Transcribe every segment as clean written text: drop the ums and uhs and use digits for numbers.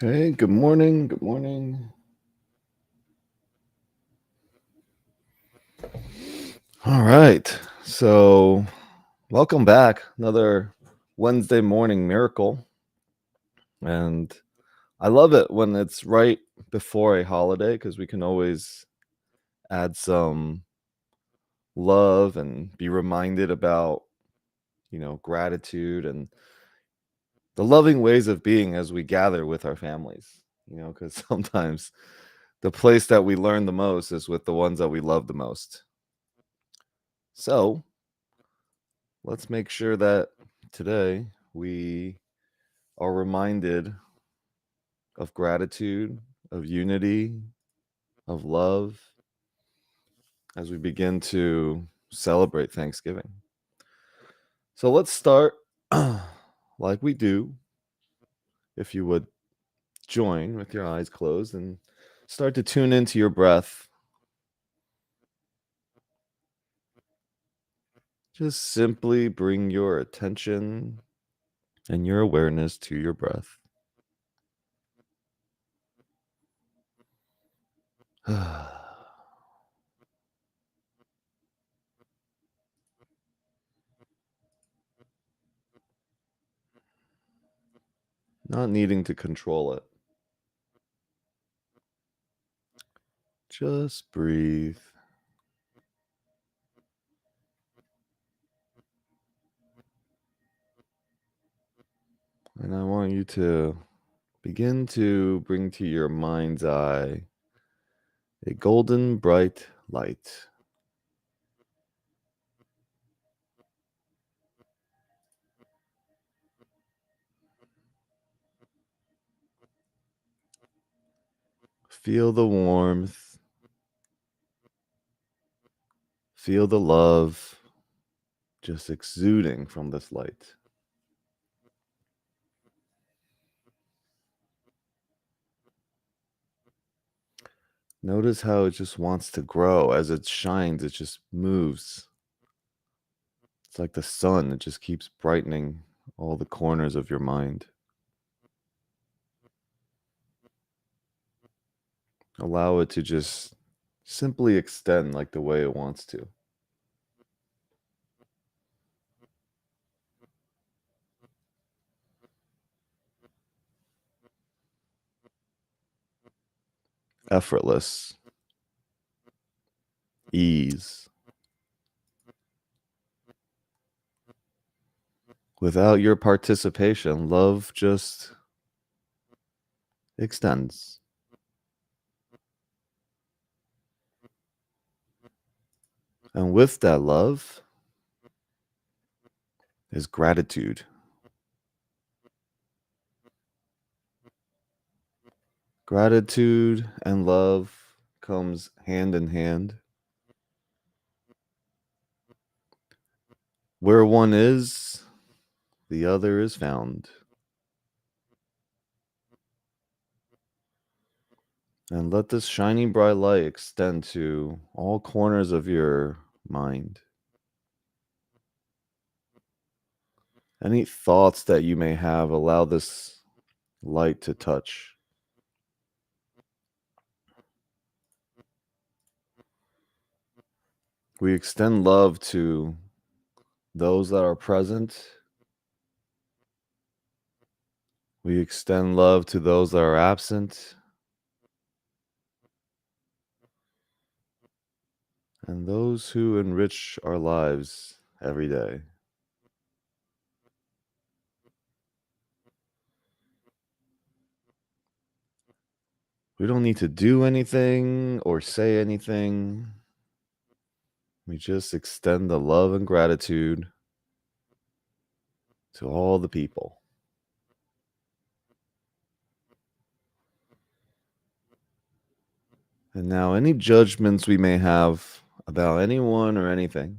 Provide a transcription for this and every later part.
Okay, good morning. Good morning. All right. So, welcome back. Another Wednesday morning miracle. And I love it when it's right before a holiday because we can always add some love and be reminded about, gratitude and the loving ways of being as we gather with our families, because sometimes the place that we learn the most is with the ones that we love the most. So, let's make sure that today we are reminded of gratitude, of unity, of love as we begin to celebrate Thanksgiving. So let's start like we do. If you would join with your eyes closed and start to tune into your breath. Just simply bring your attention and your awareness to your breath. Not needing to control it. Just breathe. And I want you to begin to bring to your mind's eye a golden bright light. Feel the warmth, feel the love just exuding from this light. Notice how it just wants to grow. As it shines, it just moves. It's like the sun, it just keeps brightening all the corners of your mind. Allow it to just simply extend like the way it wants to. Effortless, ease. Without your participation, love just extends. And with that love is gratitude. Gratitude and love comes hand in hand. Where one is, the other is found. And let this shining bright light extend to all corners of your mind. Any thoughts that you may have, allow this light to touch. We extend love to those that are present. We extend love to those that are absent and those who enrich our lives every day. We don't need to do anything or say anything. We just extend the love and gratitude to all the people. And now, any judgments we may have about anyone or anything,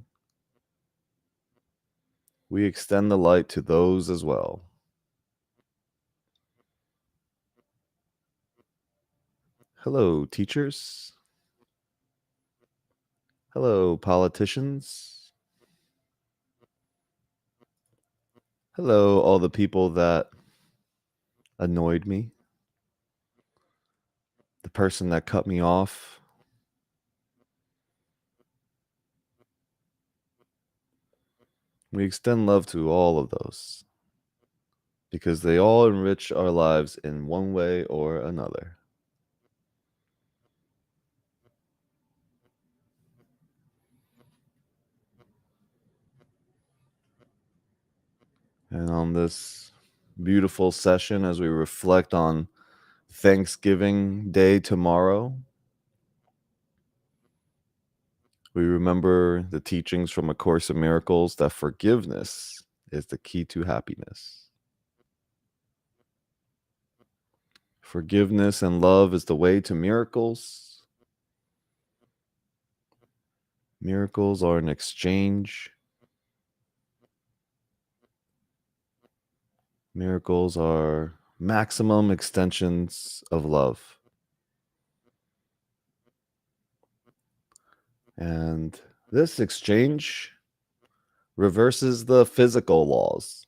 we extend the light to those as well. Hello, teachers. Hello, politicians. Hello, all the people that annoyed me. person that cut me off. We extend love to all of those because they all enrich our lives in one way or another. And on this beautiful session, as we reflect on Thanksgiving Day tomorrow, we remember the teachings from A Course in Miracles that forgiveness is the key to happiness. Forgiveness and love is the way to miracles. Miracles are an exchange. Miracles are maximum extensions of love. And this exchange reverses the physical laws.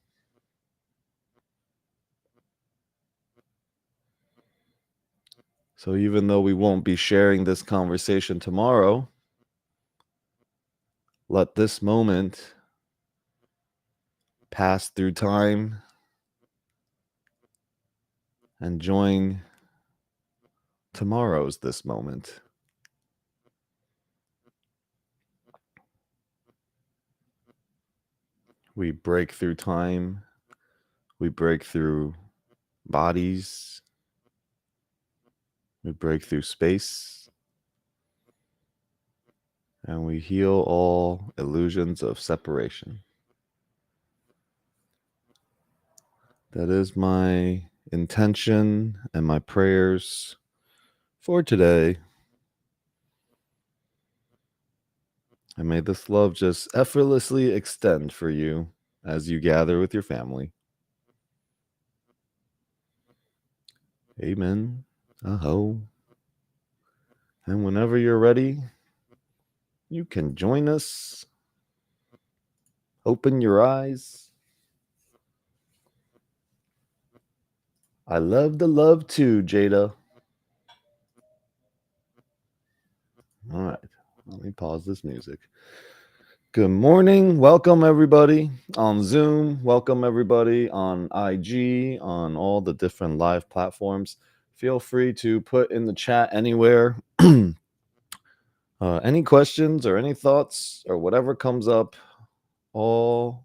So even though we won't be sharing this conversation tomorrow, let this moment pass through time and join tomorrow's this moment. We break through time, we break through bodies, we break through space, and we heal all illusions of separation. That is my intention and my prayers for today. And may this love just effortlessly extend for you as you gather with your family. Amen. Aho. And whenever you're ready, you can join us. Open your eyes. I love the love too, Jada. All right. Let me pause this music. Good morning. Welcome, everybody on Zoom. Welcome, everybody on IG, on all the different live platforms. Feel free to put in the chat anywhere any questions or any thoughts or whatever comes up. All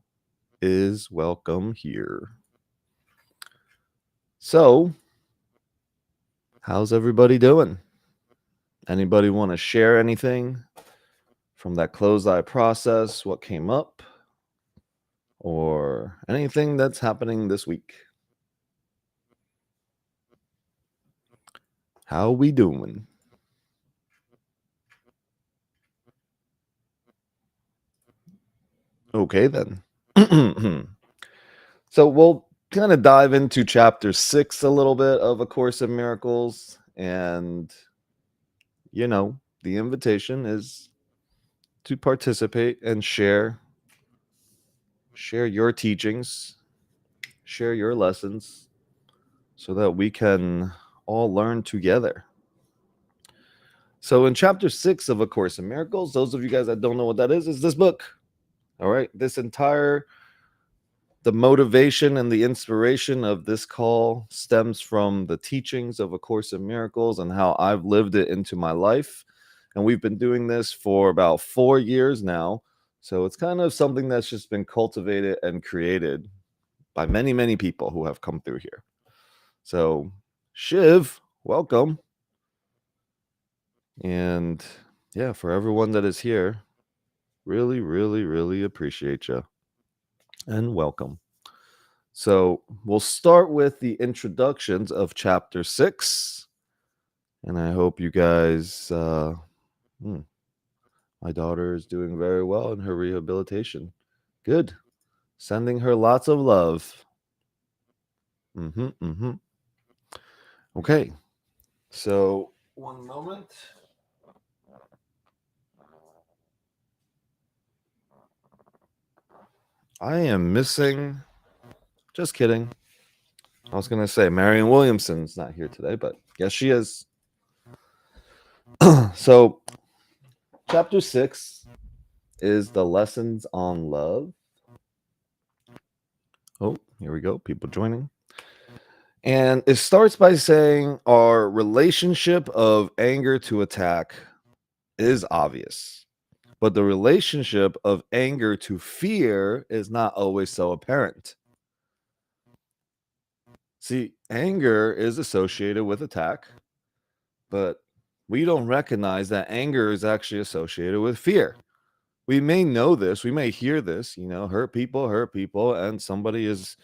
is welcome here. So, how's everybody doing? Anybody want to share anything from that closed eye process? What came up? Or anything that's happening this week? How we doing? Okay, then. So we'll kind of dive into chapter 6 a little bit of A Course in Miracles. And, the invitation is to participate and share your teachings, share your lessons, so that we can all learn together. So in chapter 6 of A Course in Miracles, those of you guys that don't know what that is this book. All right. The motivation and the inspiration of this call stems from the teachings of A Course in Miracles and how I've lived it into my life. And we've been doing this for about 4 years now. So it's kind of something that's just been cultivated and created by many, many people who have come through here. So, Shiv, welcome. And yeah, for everyone that is here, really, really, really appreciate you and welcome. So we'll start with the introductions of chapter 6. And I hope you guys, my daughter is doing very well in her rehabilitation. Good. Sending her lots of love. Okay. So one moment. I am missing. Just kidding. I was going to say Marion Williamson's not here today, but yes, she is. So, chapter 6 is the lessons on love. Oh, here we go. People joining. And it starts by saying our relationship of anger to attack is obvious, but the relationship of anger to fear is not always so apparent. See, anger is associated with attack, but we don't recognize that anger is actually associated with fear. We may know this, we may hear this, hurt people, and somebody is,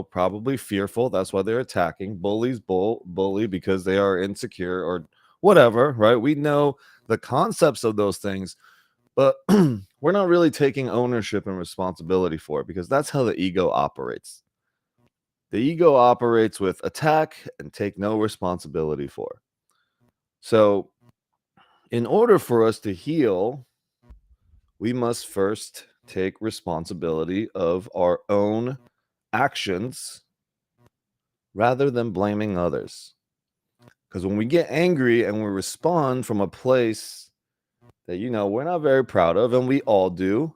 probably fearful. That's why they're attacking. Bullies bully because they are insecure or whatever, right? We know the concepts of those things, but we're not really taking ownership and responsibility for it because that's how the ego operates. The ego operates with attack and take no responsibility for. So, in order for us to heal, we must first take responsibility of our own actions rather than blaming others. Because when we get angry and we respond from a place that, we're not very proud of, and we all do,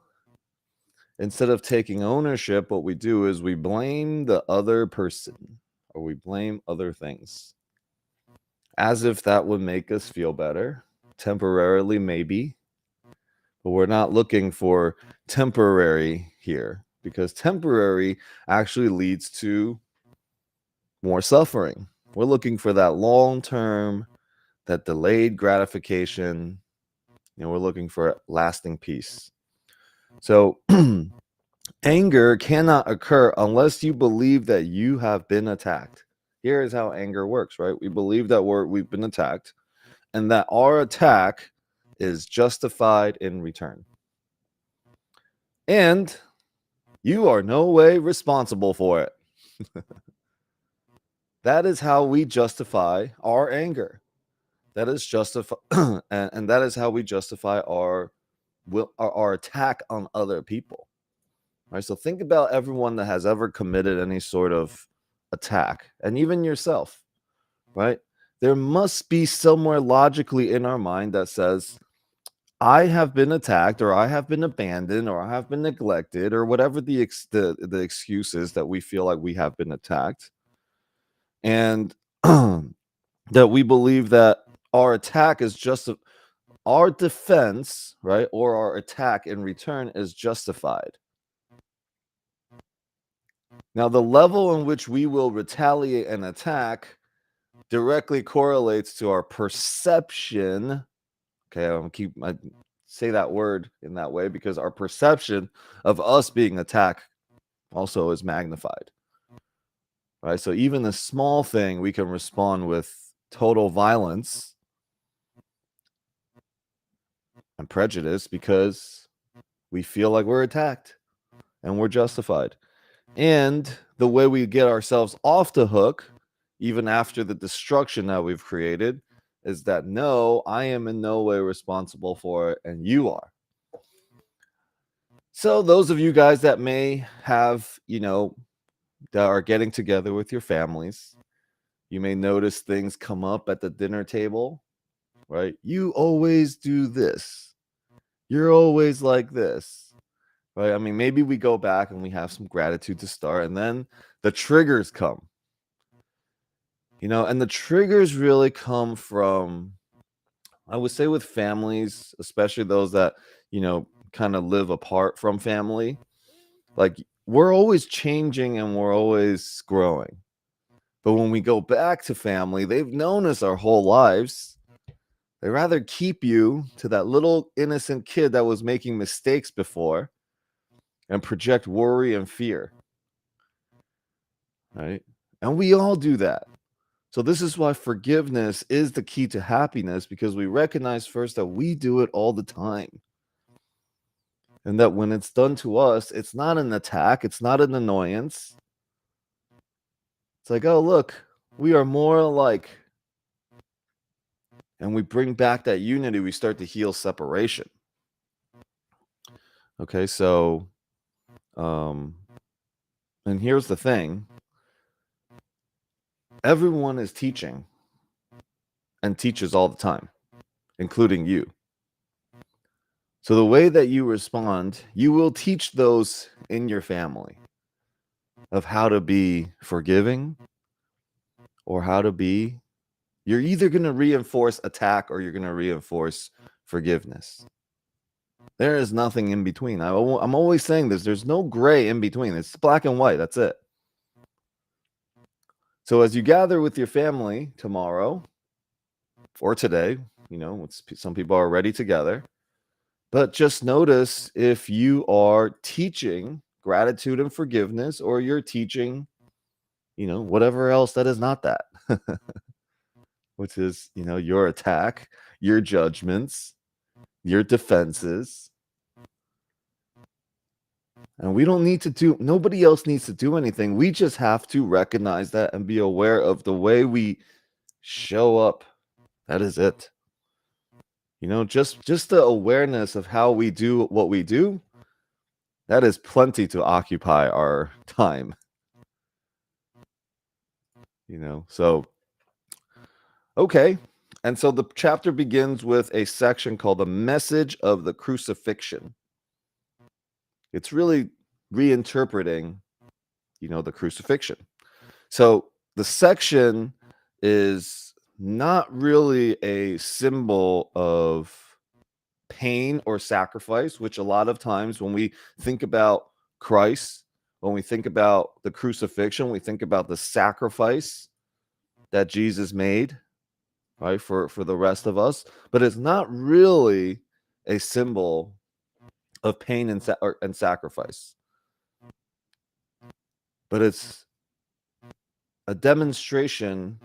instead of taking ownership, what we do is we blame the other person or we blame other things as if that would make us feel better, temporarily, maybe. But we're not looking for temporary here because temporary actually leads to more suffering. We're looking for that long term, that delayed gratification. We're looking for lasting peace. So, anger cannot occur unless you believe that you have been attacked. Here is how anger works, right? We believe that we've been attacked and that our attack is justified in return. And you are no way responsible for it. That is how we justify our anger. That is justify, and that is how we justify our attack on other people. Right. So think about everyone that has ever committed any sort of attack, and even yourself. Right. There must be somewhere logically in our mind that says, I have been attacked, or I have been abandoned, or I have been neglected, or whatever the excuse is that we feel like we have been attacked, and that we believe that our attack is just our defense, right, or our attack in return is justified. Now, the level in which we will retaliate and attack directly correlates to our perception. Okay, I say that word in that way because our perception of us being attacked also is magnified. Right? So even a small thing we can respond with total violence and prejudice because we feel like we're attacked and we're justified. And the way we get ourselves off the hook, even after the destruction that we've created, is that no, I am in no way responsible for it, and you are. So, those of you guys that may have, that are getting together with your families, you may notice things come up at the dinner table, right? You always do this. You're always like this, right? I mean, maybe we go back and we have some gratitude to start, and then the triggers come, and the triggers really come from, I would say, with families, especially those that, kind of live apart from family. Like, we're always changing and we're always growing. But when we go back to family, they've known us our whole lives. They rather keep you to that little innocent kid that was making mistakes before and project worry and fear. Right? And we all do that. So this is why forgiveness is the key to happiness, because we recognize first that we do it all the time. And that when it's done to us, it's not an attack, it's not an annoyance. It's like, oh, look, we are more alike. And we bring back that unity, we start to heal separation. Okay, so and here's the thing. Everyone is teaching and teaches all the time. including you. So the way that you respond, you will teach those in your family of how to be forgiving or how to be. You're either going to reinforce attack or you're going to reinforce forgiveness. There is nothing in between. I'm always saying this. There's no gray in between. It's black and white. That's it. So as you gather with your family tomorrow or today, some people are already together, but just notice if you are teaching gratitude and forgiveness or you're teaching, whatever else that is not that, which is, your attack, your judgments, your defenses. And nobody else needs to do anything. We just have to recognize that and be aware of the way we show up. That is it. Just the awareness of how we do what we do, that is plenty to occupy our time. So, okay. And so the chapter begins with a section called the message of the crucifixion. It's really reinterpreting, the crucifixion. So the section is not really a symbol of pain or sacrifice, which a lot of times when we think about Christ, when we think about the crucifixion, we think about the sacrifice that Jesus made, right, for the rest of us. But it's not really a symbol of pain and sacrifice. But it's a demonstration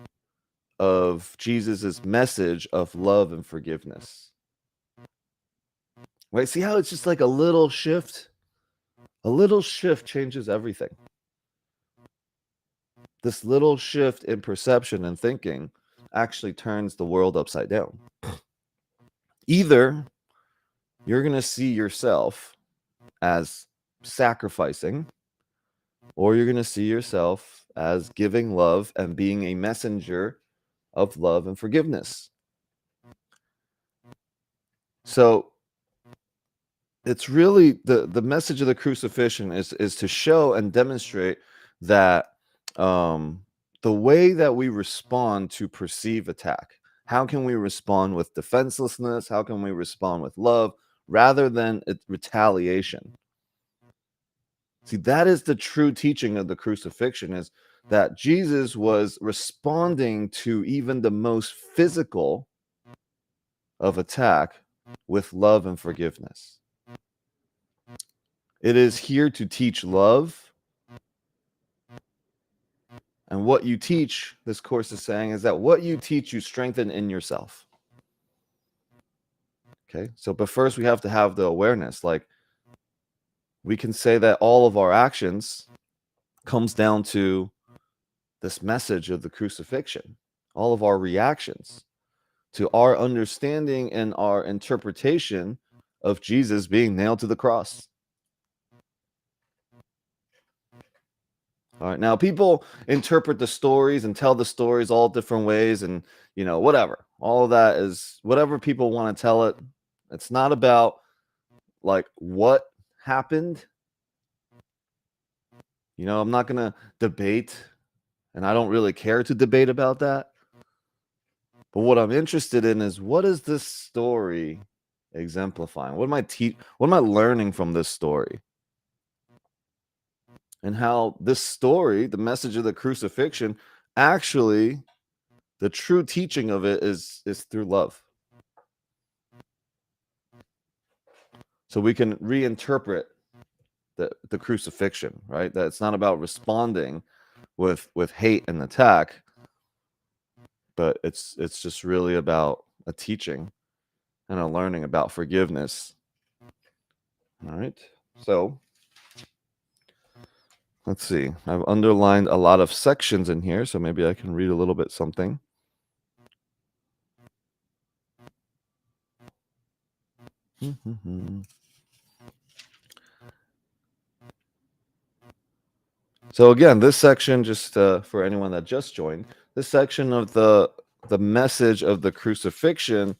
of Jesus's message of love and forgiveness. Right? See how it's just like a little shift? A little shift changes everything. This little shift in perception and thinking actually turns the world upside down. Either you're going to see yourself as sacrificing, or you're going to see yourself as giving love and being a messenger of love and forgiveness. So it's really the message of the crucifixion is to show and demonstrate that the way that we respond to perceived attack, how can we respond with defenselessness? How can we respond with love rather than retaliation? See, that is the true teaching of the crucifixion, is that Jesus was responding to even the most physical of attack with love and forgiveness. It is here to teach love. And what you teach, this course is saying, is that what you teach, you strengthen in yourself. Okay, but first we have to have the awareness. Like, we can say that all of our actions comes down to this message of the crucifixion. All of our reactions to our understanding and our interpretation of Jesus being nailed to the cross. All right. Now, people interpret the stories and tell the stories all different ways, and whatever. All of that is whatever people want to tell it. It's not about like what happened. I'm not going to debate, and I don't really care to debate about that. But what I'm interested in is, what is this story exemplifying? What am I learning from this story? And how this story, the message of the crucifixion, actually, the true teaching of it is through love. So we can reinterpret the crucifixion, right? That it's not about responding with hate and attack, but it's just really about a teaching and a learning about forgiveness. All right. So let's see. I've underlined a lot of sections in here, so maybe I can read a little bit something. So again, this section, just for anyone that just joined, this section of the message of the crucifixion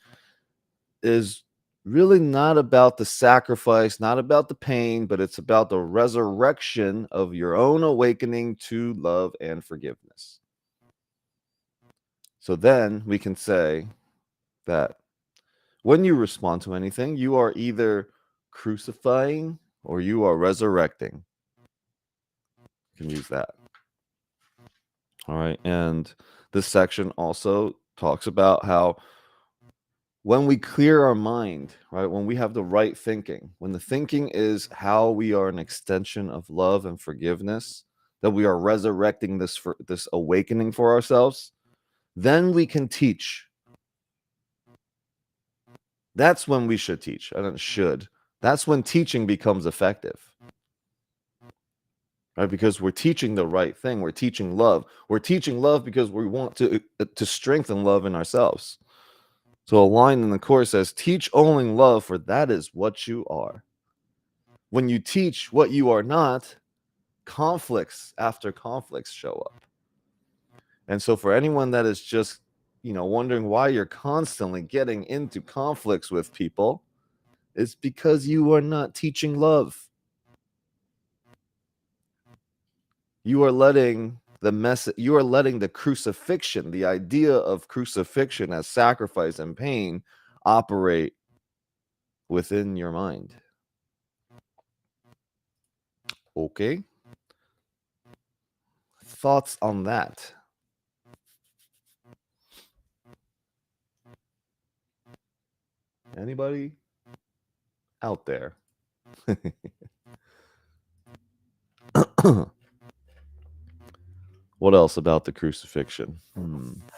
is really not about the sacrifice, not about the pain, but it's about the resurrection of your own awakening to love and forgiveness. So then we can say that when you respond to anything, you are either crucifying or you are resurrecting. You can use that. All right. And this section also talks about how when we clear our mind, right, when we have the right thinking, when the thinking is how we are an extension of love and forgiveness, that we are resurrecting this awakening for ourselves, then we can teach. That's when we should teach. I don't should. That's when teaching becomes effective. Right? Because we're teaching the right thing. We're teaching love. We're teaching love because we want to strengthen love in ourselves. So a line in the course says, teach only love, for that is what you are. When you teach what you are not, conflicts after conflicts show up. And so for anyone that is just, wondering why you're constantly getting into conflicts with people, it's because you are not teaching love. You are letting the crucifixion, the idea of crucifixion as sacrifice and pain, operate within your mind. Okay. Thoughts on that? Anybody out there? What else about the crucifixion? I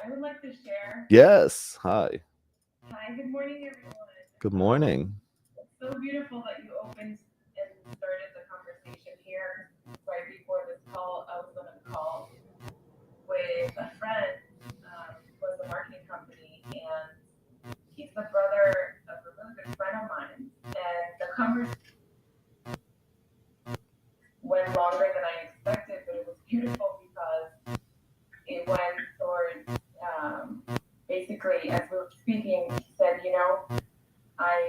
would like to share. Yes. Hi. Hi, good morning, everyone. Good morning. It's so beautiful that you opened and started the conversation here. Right before this call, I was on a call with a friend who has a marketing company, and he's the brother of a really good friend of mine. And the conversation went longer than I expected, but it was beautiful because it went towards basically, as we were speaking, he said, I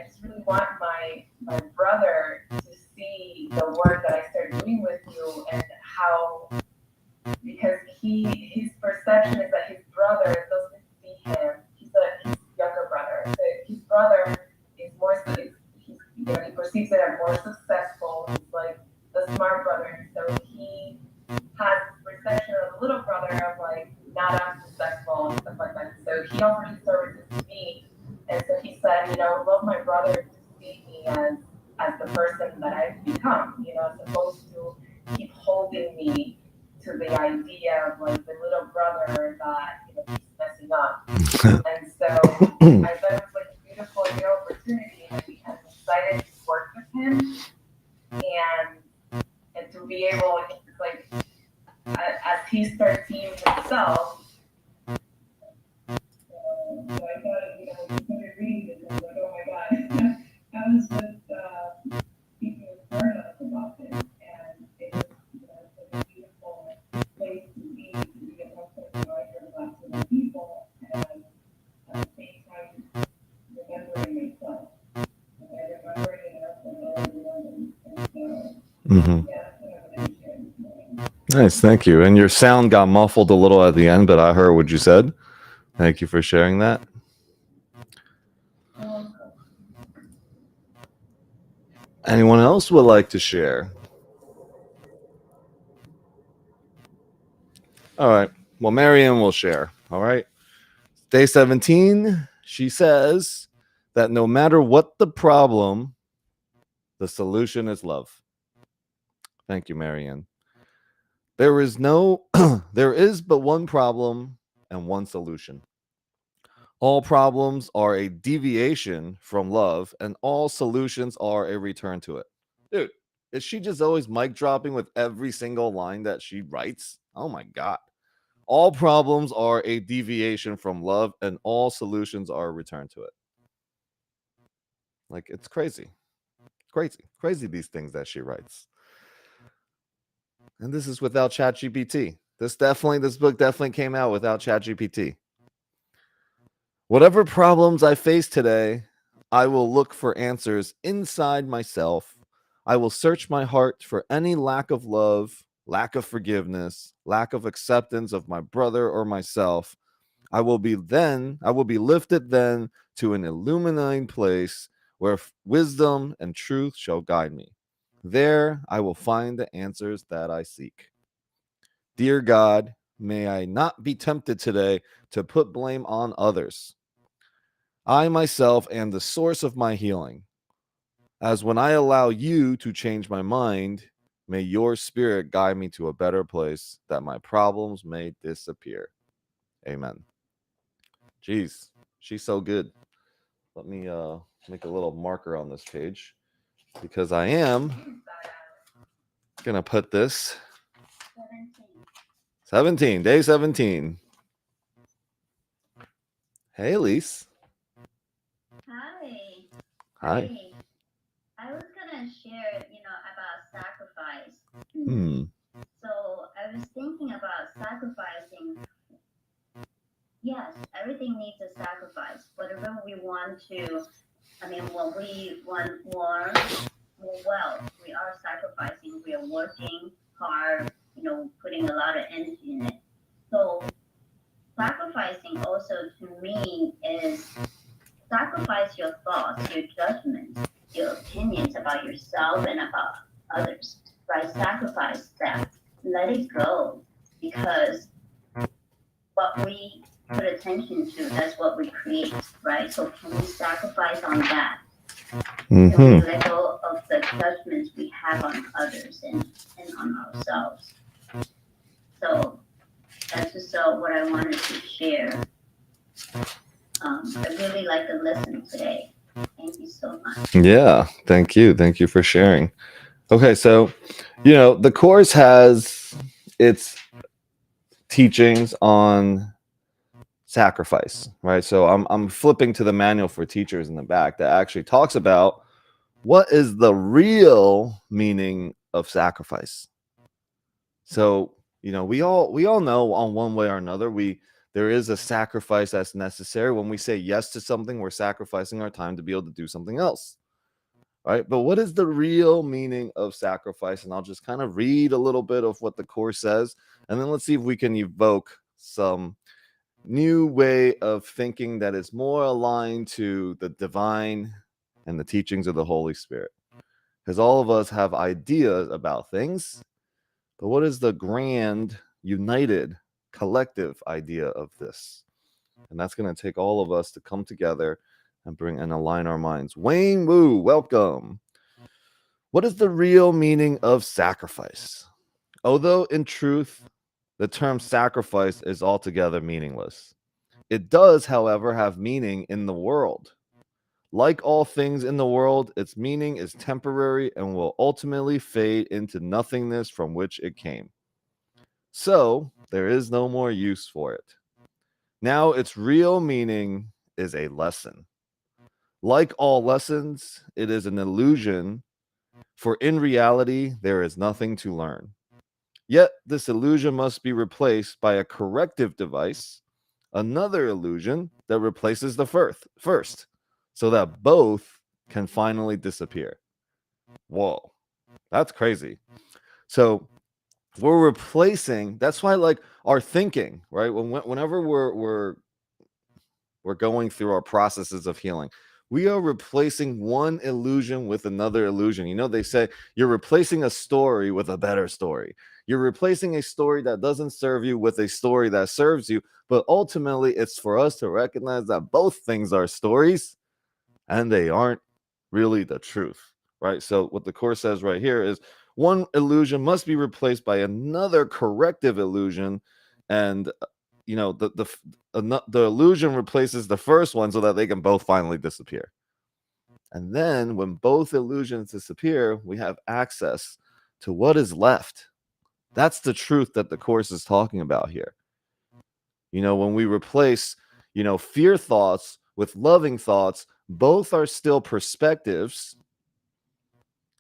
just really want my brother to see the work that I start doing with you, and how, because his perception is that his brother doesn't see him. He's his younger brother. So his brother is more, he perceives it as more successful. He's like the smart brother, so he has perception of the little brother of like not as successful and stuff like that. So he offered his services to me, and so he said, love my brother to see me as the person that I've become, as opposed to keep holding me to the idea of like the little brother that keeps messing up. And so I thought it was like a beautiful opportunity, and I'm excited to work with him and to be able, like, as he starts seeing himself. So I thought, when you started reading this, I was like, oh my God. I was just speaking with Carlos about this, and it was, such a beautiful place to be a reference reminder about to the people, and at the same time, remembering myself. Remembering enough for everyone, and so, yeah, that's what I'm going to share this morning. Nice, thank you. And your sound got muffled a little at the end, but I heard what you said. Thank you for sharing that. Anyone else would like to share? All right. Well, Marianne will share. All right. Day 17, she says that no matter what the problem, the solution is love. Thank you, Marianne. There is but one problem and one solution. All problems are a deviation from love, and all solutions are a return to it. Dude, is she just always mic dropping with every single line that she writes? Oh my God. All problems are a deviation from love, and all solutions are a return to it. Like, it's crazy. Crazy these things that she writes. And this is without ChatGPT. This book definitely came out without ChatGPT. Whatever problems I face today, I will look for answers inside myself. I will search my heart for any lack of love, lack of forgiveness, lack of acceptance of my brother or myself. I will be lifted then to an illuminating place where wisdom and truth shall guide me. There I will find the answers that I seek. Dear God, may I not be tempted today to put blame on others. I myself am the source of my healing. As when I allow you to change my mind, may your spirit guide me to a better place that my problems may disappear. Amen. Jeez, she's so good. Let me make a little marker on this page because I am gonna put this 17, day 17. Hey, Elise. Hi. Hi. I was gonna share, about sacrifice. Hmm. So I was thinking about sacrificing. Yes, everything needs a sacrifice. Whatever we want to, when we want more wealth, we are sacrificing. We are working hard, putting a lot of energy in it. So sacrificing also to me is sacrifice your thoughts, your judgments, your opinions about yourself and about others, right? Sacrifice that. Let it go because what we put attention to, that's what we create, right? So can we sacrifice on that? Can we let go of the judgments we have on others and on ourselves? So that's just what I wanted to share. I really like the lesson today. Thank you so much. Yeah, thank you. Thank you for sharing. Okay, so the course has its teachings on sacrifice, right? So I'm flipping to the manual for teachers in the back that actually talks about what is the real meaning of sacrifice. So, we all know on one way or another there is a sacrifice that's necessary. When we say yes to something, we're sacrificing our time to be able to do something else. Right? But what is the real meaning of sacrifice? And I'll just kind of read a little bit of what the course says, and then let's see if we can evoke some new way of thinking that is more aligned to the divine and the teachings of the Holy Spirit. Because all of us have ideas about things, but what is the grand, united, collective idea of this? And that's going to take all of us to come together and bring and align our minds. Wayne Wu, welcome. What is the real meaning of sacrifice? Although in truth, the term sacrifice is altogether meaningless. It does, however, have meaning in the world. Like all things in the world, its meaning is temporary and will ultimately fade into nothingness from which it came. So, there is no more use for it. Now, its real meaning is a lesson. Like all lessons, it is an illusion, for in reality, there is nothing to learn. Yet, this illusion must be replaced by a corrective device, another illusion that replaces the first, so that both can finally disappear. Whoa, that's crazy. So, we're replacing, that's why, like, our thinking, right? Whenever we're going through our processes of healing, we are replacing one illusion with another illusion. They say you're replacing a story with a better story. You're replacing a story that doesn't serve you with a story that serves you. But ultimately, it's for us to recognize that both things are stories and they aren't really the truth, right? So, what the Course says right here is one illusion must be replaced by another corrective illusion. And the illusion replaces the first one so that they can both finally disappear. And then when both illusions disappear, we have access to what is left. That's the truth that the Course is talking about here. When we replace, fear thoughts with loving thoughts, both are still perspectives.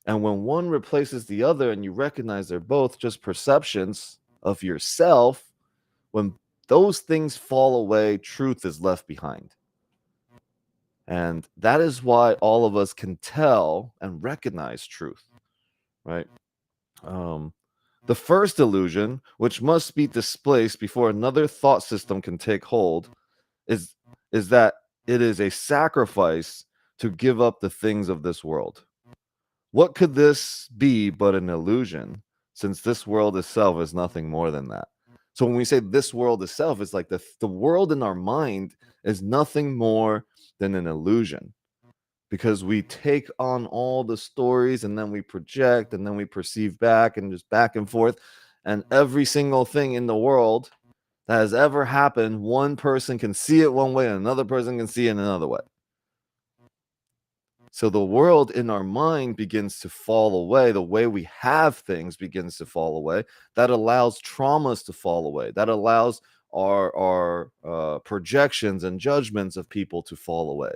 And when one replaces the other and you recognize they're both just perceptions of yourself, when those things fall away, truth is left behind. And that is why all of us can tell and recognize truth, right? The first illusion, which must be displaced before another thought system can take hold, is, is that it is a sacrifice to give up the things of this world. What could this be but an illusion, since this world itself is nothing more than that? So when we say this world itself, it's like the world in our mind is nothing more than an illusion, because we take on all the stories and then we project and then we perceive back and just back and forth. And every single thing in the world that has ever happened, one person can see it one way and another person can see it another way. So the world in our mind begins to fall away. The way we have things begins to fall away. That allows traumas to fall away. That allows our projections and judgments of people to fall away,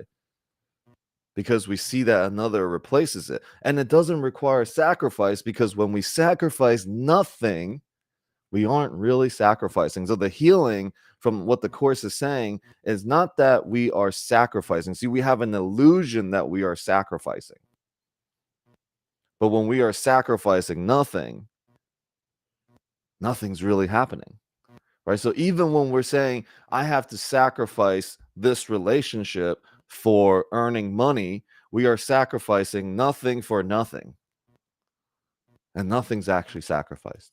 because we see that another replaces it. And it doesn't require sacrifice, because when we sacrifice nothing, we aren't really sacrificing. So the healing from what the Course is saying is not that we are sacrificing. See, we have an illusion that we are sacrificing. But when we are sacrificing nothing, nothing's really happening, right? So even when we're saying, I have to sacrifice this relationship for earning money, we are sacrificing nothing for nothing. And nothing's actually sacrificed,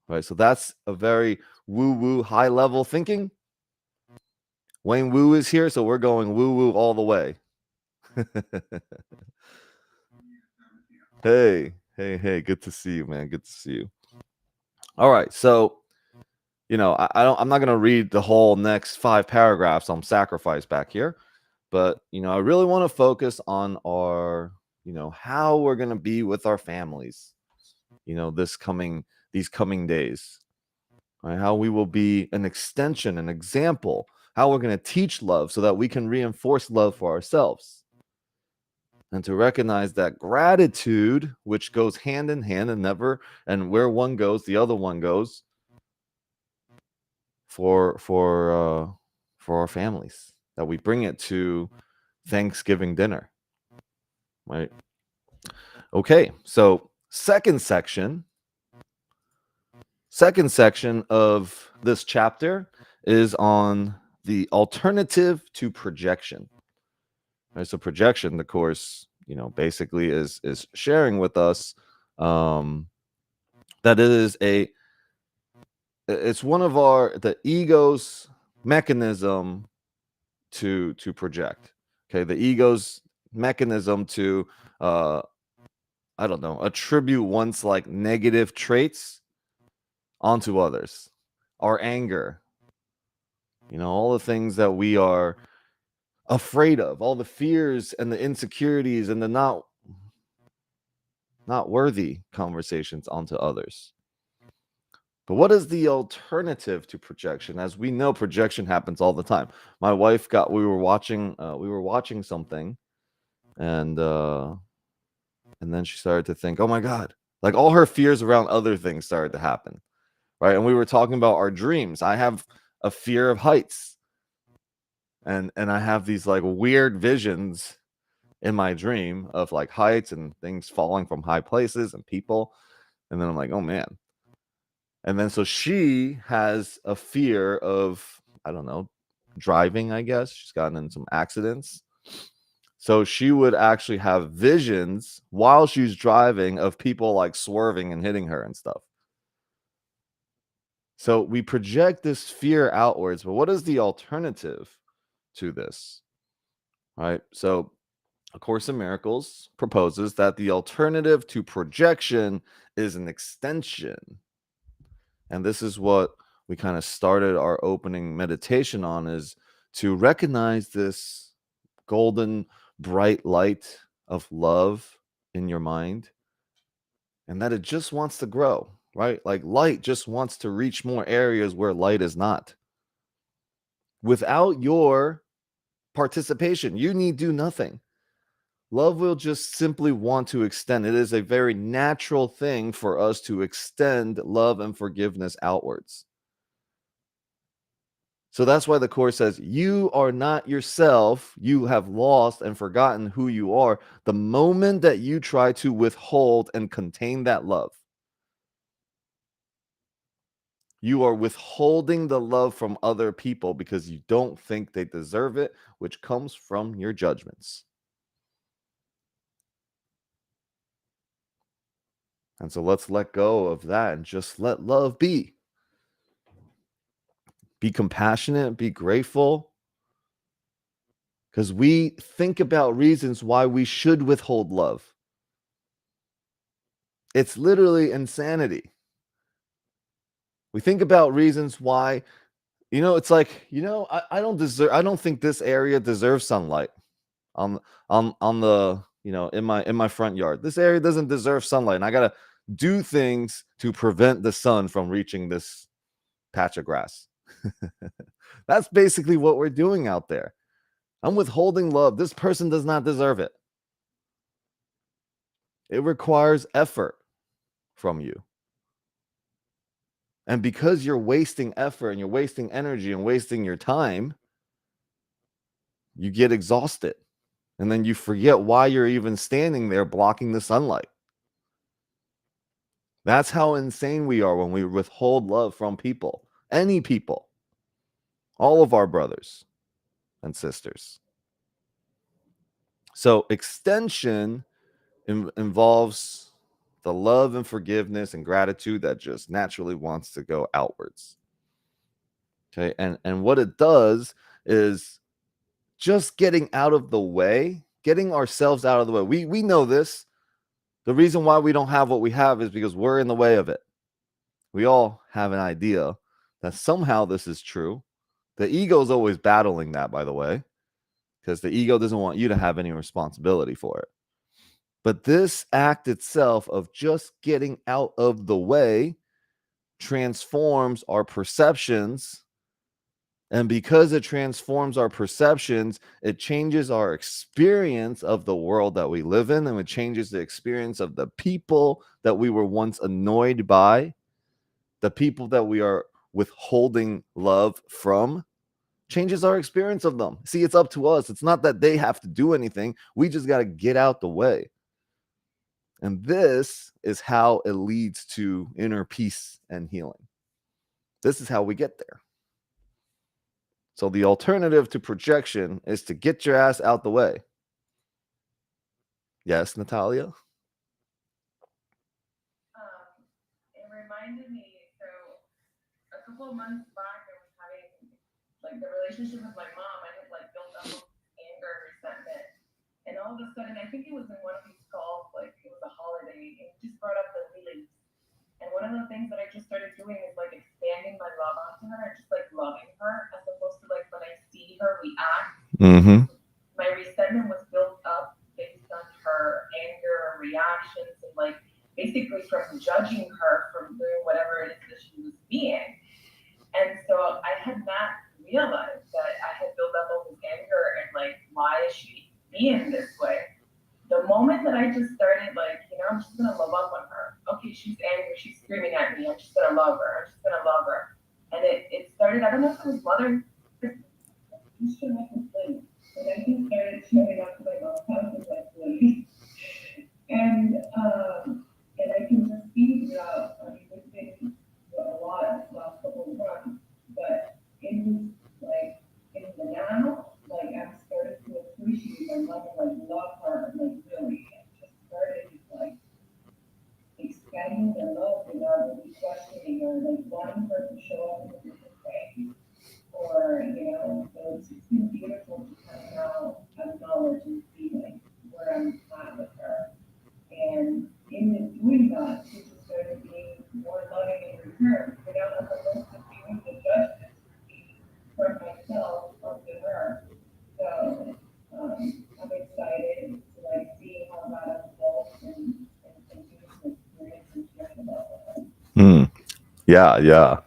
right? So that's a very woo-woo, high-level thinking. Wayne Wu is here, so we're going woo-woo all the way. Hey, good to see you, man. Good to see you. All right, so I'm not gonna read the whole next 5 paragraphs on sacrifice back here, but I really want to focus on our, how we're gonna be with our families, these coming days, right? How we will be an extension, an example, how we're gonna teach love so that we can reinforce love for ourselves. And to recognize that gratitude, which goes hand in hand and where one goes, the other one goes, for our families, that we bring it to Thanksgiving dinner, right? Okay, so second section of this chapter is on the alternative to projection. Right, so projection, the Course, basically is sharing with us that it's one of the ego's mechanism to project. Okay, the ego's mechanism to I don't know, attribute one's like negative traits onto others. Our anger, all the things that we are afraid of, all the fears and the insecurities and the not worthy conversations onto others. But what is the alternative to projection? As we know, projection happens all the time. My wife we were watching something, and then she started to think, oh my God, like all her fears around other things started to happen, right? And we were talking about our dreams. I have a fear of heights, and I have these like weird visions in my dream of like heights and things falling from high places and people. And then I'm like, oh man. And then so she has a fear of, I don't know, driving, I guess. She's gotten in some accidents. So she would actually have visions while she's driving of people like swerving and hitting her and stuff. So we project this fear outwards, but what is the alternative to this? Right? So A Course in Miracles proposes that the alternative to projection is an extension. And this is what we kind of started our opening meditation on, is to recognize this golden bright light of love in your mind, and that it just wants to grow, right? Like light just wants to reach more areas where light is not. Without your participation, you need do nothing. Love will just simply want to extend. It is a very natural thing for us to extend love and forgiveness outwards. So that's why the Course says, you are not yourself. You have lost and forgotten who you are the moment that you try to withhold and contain that love. You are withholding the love from other people because you don't think they deserve it, which comes from your judgments. And so let's let go of that and just let love be. Be compassionate, be grateful. Because we think about reasons why we should withhold love. It's literally insanity. We think about reasons why, it's like, I don't think this area deserves sunlight on the, in my front yard. This area doesn't deserve sunlight. And I got to do things to prevent the sun from reaching this patch of grass. That's basically what we're doing out there. I'm withholding love. This person does not deserve it. It requires effort from you. And because you're wasting effort and you're wasting energy and wasting your time, you get exhausted. And then you forget why you're even standing there blocking the sunlight. That's how insane we are when we withhold love from people, any people, all of our brothers and sisters. So extension involves the love and forgiveness and gratitude that just naturally wants to go outwards. Okay. And what it does is just getting out of the way, getting ourselves out of the way. We know this. The reason why we don't have what we have is because we're in the way of it. We all have an idea that somehow this is true. The ego is always battling that, by the way, because the ego doesn't want you to have any responsibility for it. But this act itself of just getting out of the way transforms our perceptions. And because it transforms our perceptions, it changes our experience of the world that we live in, and it changes the experience of the people that we were once annoyed by, the people that we are withholding love from, changes our experience of them. See, it's up to us. It's not that they have to do anything. We just got to get out the way. And this is how it leads to inner peace and healing. This is how we get there. So the alternative to projection is to get your ass out the way. Yes, Natalia? It reminded me, so a couple of months back, I was having, like, the relationship with my mom. I had, like, built up anger and resentment. And all of a sudden, I think it was in one of these calls, like, it was a holiday, and it just brought up the feelings. And one of the things that I just started doing is, like, expanding my love onto her and just, like, loving her, as opposed to, like, when I see her react. Mm-hmm. My resentment was built up based on her anger, reactions, and, like, basically from judging her from doing whatever it is that she was being. And so I had not realized that I had built up all this anger and, like, why is she being this way? The moment that I just started, like, I'm just gonna love up on her. Okay, she's angry, she's screaming at me, I'm just gonna love her, I'm just gonna love her. And it started, I don't know if it was mother, just showing up with Flynn. And I just started showing up to my mom's house with like Flynn. And I can just see throughout, I mean, there's been a lot the last couple of months, but in like, in the now, like, I've started to appreciate my mom and, like, love her, like, really, and just started, like, expanding the love without really questioning or, like, wanting her to show up in a different way. Or, so it's been beautiful to kind of now acknowledge and see, like, where I'm at with her. And in doing that, she just started being more loving in return, without as opposed to feeling the judgment from myself onto her. So I'm excited to, like, see how that unfolds and continue to experience and share about her. Yeah.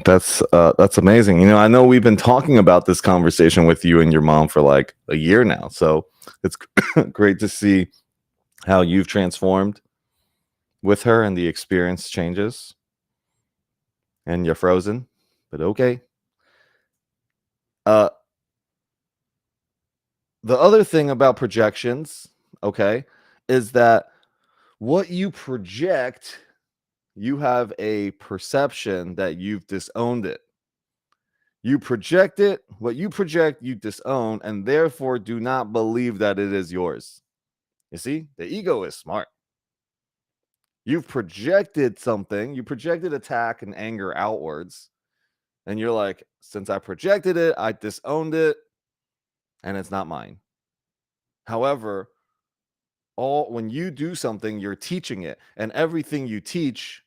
That's amazing. I know we've been talking about this conversation with you and your mom for like a year now. So it's great to see how you've transformed with her and the experience changes. And you're frozen, But okay. Uh, the other thing about projections, okay, is that what you project, you have a perception that you've disowned it. You project it, what you project, you disown, and therefore do not believe that it is yours. You see, the ego is smart. You've projected something, you projected attack and anger outwards, and you're like, since I projected it, I disowned it, and it's not mine. However, all when you do something, you're teaching it, and everything you teach,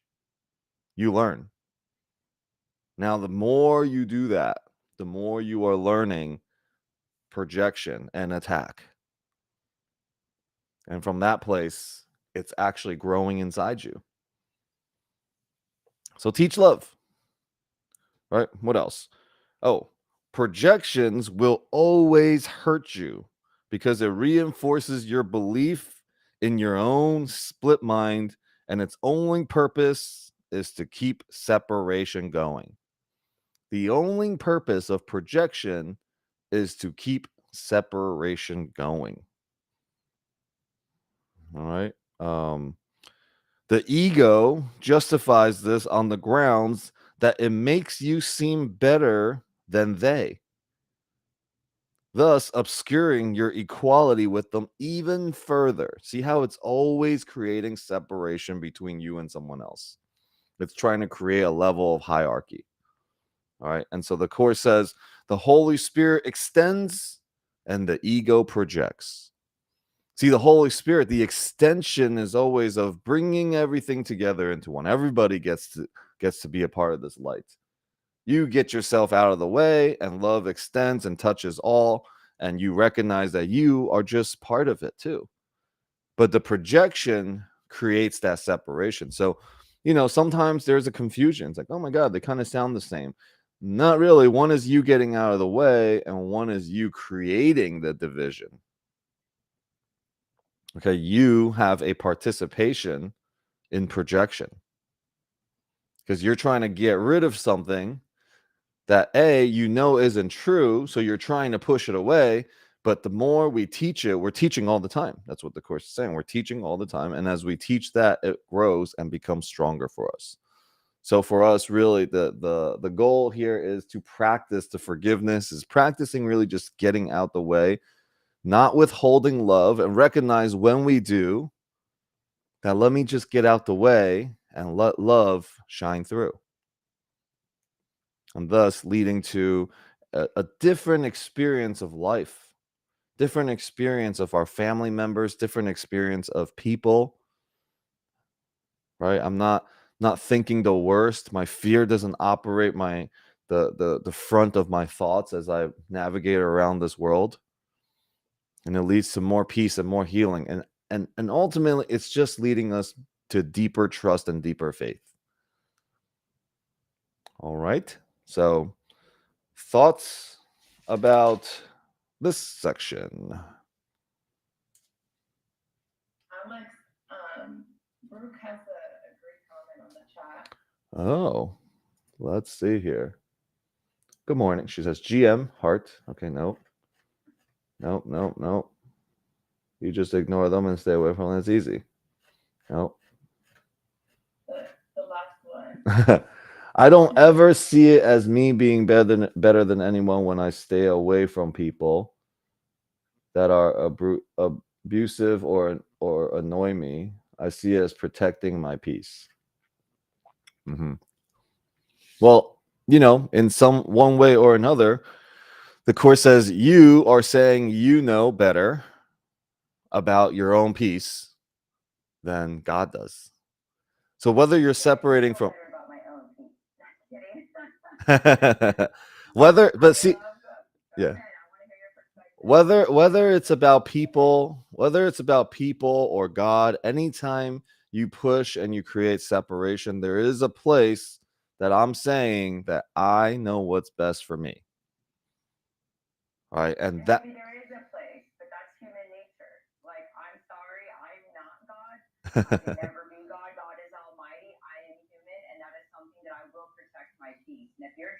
you learn. Now, the more you do that, the more you are learning projection and attack. And from that place, it's actually growing inside you. So teach love, right? What else? Oh, projections will always hurt you because it reinforces your belief in your own split mind, and its only purpose is to keep separation going. The only purpose of projection is to keep separation going. All right. The ego justifies this on the grounds that it makes you seem better than they, thus obscuring your equality with them even further. See how it's always creating separation between you and someone else? It's trying to create a level of hierarchy. All right. And so the Course says the Holy Spirit extends and the ego projects. See, the Holy Spirit, the extension is always of bringing everything together into one. Everybody gets to be a part of this light. You get yourself out of the way, and love extends and touches all, and you recognize that you are just part of it too. But the projection creates that separation. So, sometimes there's a confusion. It's like, oh my God, they kind of sound the same. Not really. One is you getting out of the way, and one is you creating the division. Okay, you have a participation in projection because you're trying to get rid of something that isn't true, so you're trying to push it away. But the more we teach it, we're teaching all the time. That's what the Course is saying. We're teaching all the time, and as we teach that, it grows and becomes stronger for us. So for us, really, the goal here is to practice the forgiveness, is practicing really just getting out the way, not withholding love, and recognize when we do that, let me just get out the way and let love shine through. And thus leading to a different experience of life, different experience of our family members, different experience of people, right? I'm not thinking the worst. My fear doesn't operate the front of my thoughts as I navigate around this world. And it leads to more peace and more healing. And ultimately, it's just leading us to deeper trust and deeper faith. All right. So, thoughts about this section? Alex, Brooke has a great comment on the chat. Oh, let's see here. Good morning. She says GM heart. Okay, no. No. You just ignore them and stay away from them. It's easy. No. The last one. I don't ever see it as me being better than anyone when I stay away from people that are abusive or annoy me. I see it as protecting my peace. Mm-hmm. Well, in some one way or another, the Course says you are saying you know better about your own peace than God does. So whether you're separating from About my own kidding. but see, yeah. Whether it's about people, or God, anytime you push and you create separation, there is a place that I'm saying that I know what's best for me. All right, and that there is a place, but that's human nature. Like, I'm sorry, I'm not God. I can never be God. God is almighty. I am human, and that is something that I will protect my peace. And if you're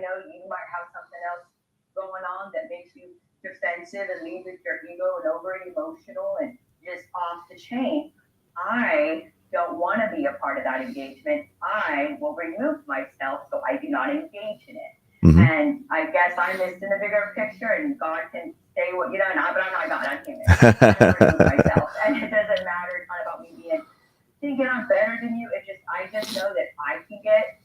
know you might have something else going on that makes you defensive and leave with your ego and over emotional and just off the chain. I don't want to be a part of that engagement. I will remove myself so I do not engage in it. Mhm. And I guess I missed in the bigger picture, and God can say what you know, but I'm not God. I'm human. I remove myself, and it doesn't matter. It's not about me being thinking I'm better than you. It's just I just know that I can get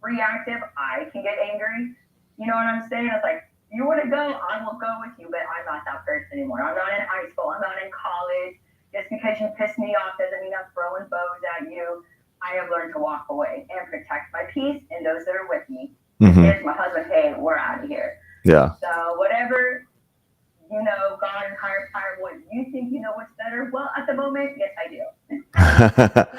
reactive. I can get angry. You know what I'm saying? It's like you want to go, I will go with you, but I'm not that person anymore. I'm not in high school. I'm not in college. Just because you piss me off doesn't mean I'm throwing bows at you. I have learned to walk away and protect my peace and those that are with me. Mhm. Here's my husband. Hey, we're out of here. Yeah. So whatever, you know, God and higher power, what you think you know what's better? Well, at the moment, yes, I do.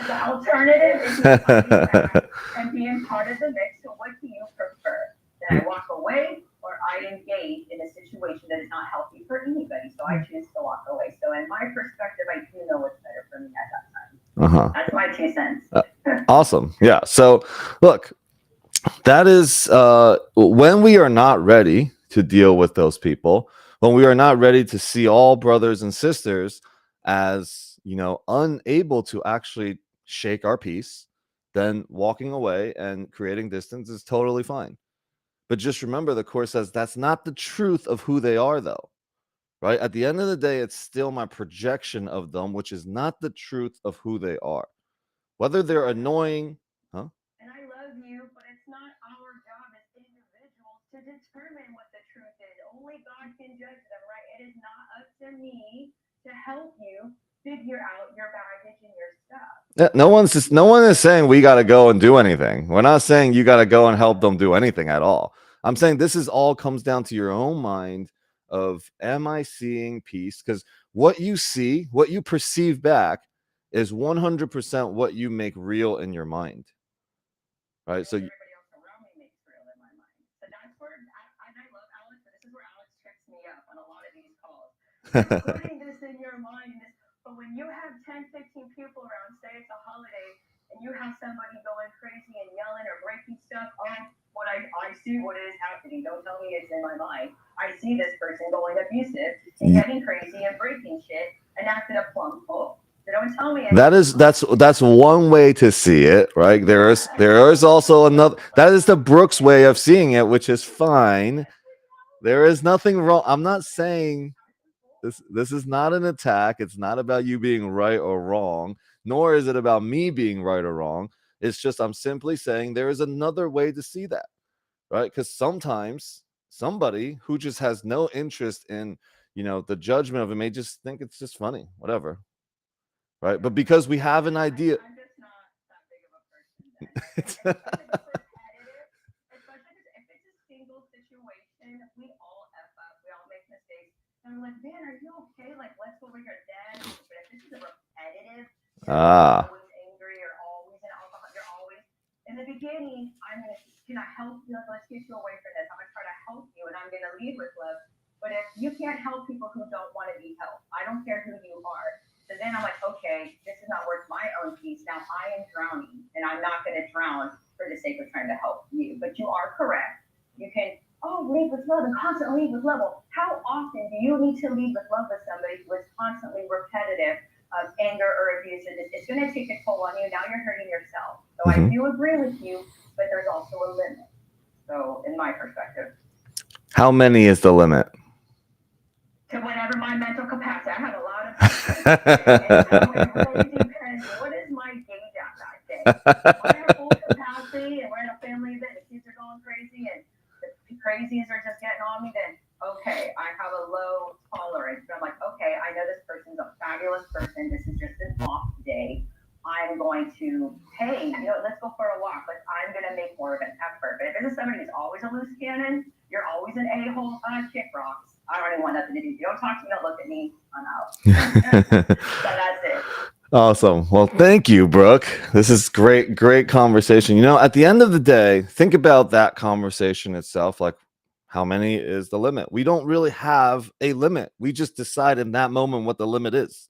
The alternative is me fighting back and being part of the mix. So what do you prefer? That I walk away or I engage in a situation that is not healthy for anybody? So I choose to walk away. So in my perspective, I do know what's better for me at that time. That's my 2 cents. Awesome. Yeah. So look, that is when we are not ready to deal with those people, when we are not ready to see all brothers and sisters as, you know, unable to actually shake our peace, then walking away and creating distance is totally fine. But just remember, the Course says that's not the truth of who they are, though, right? At the end of the day, it's still my projection of them, which is not the truth of who they are. Whether they're annoying, huh? And I love you, but it's not our job as individuals to determine what the truth is. Only God can judge them, right? It is not up to me to help you figure out your baggage and your stuff. Yeah, no one is saying we got to go and do anything. We're not saying you got to go and help them do anything at all. I'm saying this is all comes down to your own mind of, am I seeing peace? Because what you see, what you perceive back is 100% what you make real in your mind. Right? So everybody else around me makes real in my mind. So that's where, and I love Alex, but this is where Alex tricks me up on a lot of these calls. You're putting this in your mind, but when you have 10, 15 people around, say it's a holiday, and you have somebody going crazy and yelling or breaking stuff, what I see what is happening. Don't tell me it's in my mind. I see this person going abusive and getting crazy and breaking shit and acting a plum fool. So don't tell me that's one way to see it, right? There is also another. That is the Brooks way of seeing it, which is fine. There is nothing wrong. I'm not saying this is not an attack. It's not about you being right or wrong, nor is it about me being right or wrong. It's just I'm simply saying there is another way to see that, right? Because sometimes somebody who just has no interest in, you know, the judgment of it may just think it's just funny, whatever, right? But because we have an idea. I'm just not that big of a person then. Especially if it's repetitive, especially if it's a single situation, we all F up, we all make mistakes. And I'm like, man, are you okay? Like, let's go over here then. But if this is a repetitive, you're always angry, you're always in alcohol, you're always in the beginning, can I help you? Like, let's get you away from this. I'm gonna try to help you and I'm gonna lead with love. But if you can't help people who don't want to be helped, I don't care who you are. So then I'm like, okay, this is not worth my own peace. Now I am drowning, and I'm not going to drown for the sake of trying to help you. But you are correct. You can, lead with love and constantly lead with love. Well, how often do you need to lead with love with somebody who is constantly repetitive of anger or abuse? It's going to take a toll on you. Now you're hurting yourself. So I do agree with you, but there's also a limit. So in my perspective. How many is the limit? To whatever my mental capacity. I have a lot of it really depends. What is my gauge at that day? When I have full capacity and we're in a family event, the kids are going crazy and the crazies are just getting on me, then okay, I have a low tolerance. But I'm like, okay, I know this person's a fabulous person. This is just an off day. I'm going to, hey, let's go for a walk. I'm going to make more of an effort. But if it's somebody who's always a loose cannon, you're always an a-hole, kick rocks. I don't even want nothing to do. You don't talk to me, don't look at me. I'm out. So that's it. Awesome. Well, thank you, Brooke. This is great conversation. You know, at the end of the day, think about that conversation itself. Like, how many is the limit? We don't really have a limit. We just decide in that moment what the limit is,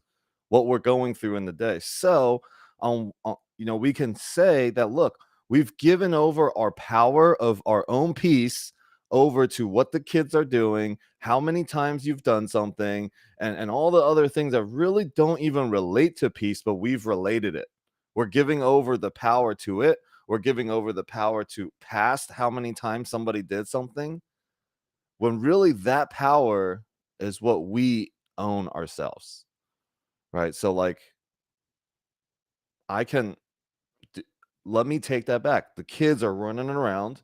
what we're going through in the day. So, we can say that, look, We've given over our power of our own peace over to what the kids are doing, how many times you've done something, and all the other things that really don't even relate to peace, but we've related it. We're giving over the power to it. We're giving over the power to past how many times somebody did something, when really that power is what we own ourselves, right? So, like, I can d- let me take that back. The kids are running around.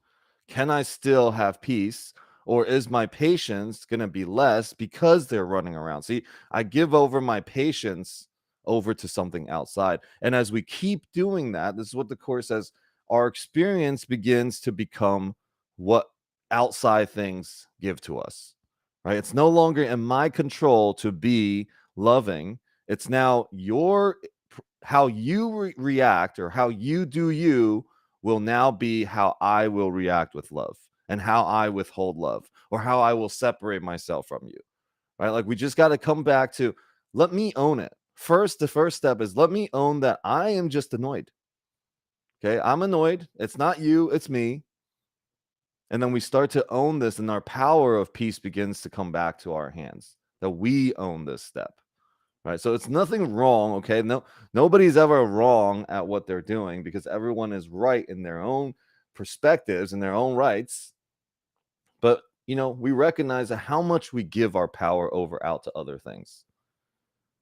Can I still have peace? Or is my patience going to be less because they're running around? See, I give over my patience over to something outside. And as we keep doing that, this is what the Course says, our experience begins to become what outside things give to us, right? It's no longer in my control to be loving. It's now your how you react, or how you do you, will now be how I will react with love, and how I withhold love, or how I will separate myself from you, right? Like, we just got to come back to, let me own it. First, the first step is, let me own that I am just annoyed. Okay, I'm annoyed. It's not you, it's me. And then we start to own this, and our power of peace begins to come back to our hands, that we own this step. Right. So it's nothing wrong. Okay. No, nobody's ever wrong at what they're doing, because everyone is right in their own perspectives and their own rights. But, we recognize that how much we give our power over out to other things.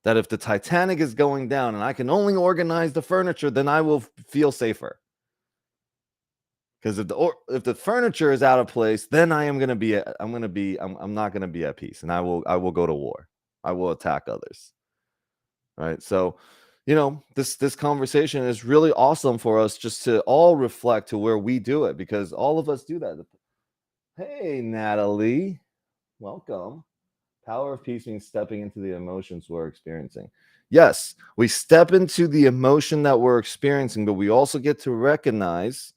That if the Titanic is going down and I can only organize the furniture, then I will feel safer. Because if the furniture is out of place, then I am going to be I'm not going to be at peace, and I will go to war. I will attack others. Right. So, this conversation is really awesome for us, just to all reflect to where we do it, because all of us do that. Hey, Natalie, welcome. Power of peace means stepping into the emotions we're experiencing. Yes, we step into the emotion that we're experiencing, but we also get to recognize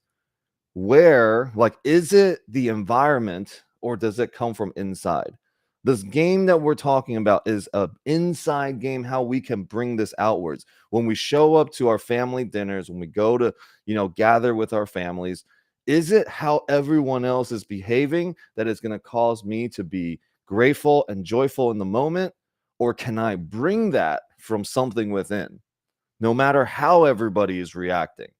where, like, is it the environment, or does it come from inside? This game that we're talking about is a inside game, how we can bring this outwards. When we show up to our family dinners, when we go to, gather with our families, is it how everyone else is behaving that is going to cause me to be grateful and joyful in the moment? Or can I bring that from something within, no matter how everybody is reacting?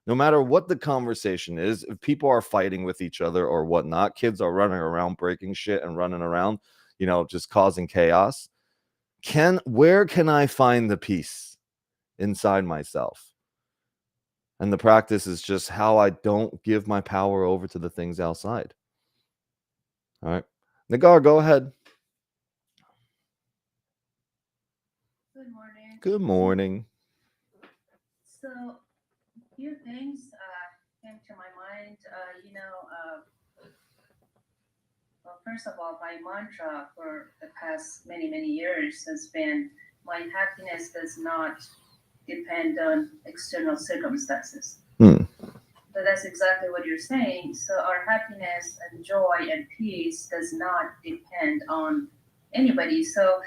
No matter what the conversation is, if people are fighting with each other or whatnot, kids are running around breaking shit and running around, just causing chaos. Where can I find the peace inside myself? And the practice is just how I don't give my power over to the things outside. All right. Nagar, go ahead. Good morning. Good morning. So, few things came to my mind. Well, first of all, my mantra for the past many, many years has been my happiness does not depend on external circumstances. Hmm. So that's exactly what you're saying. So our happiness and joy and peace does not depend on anybody. So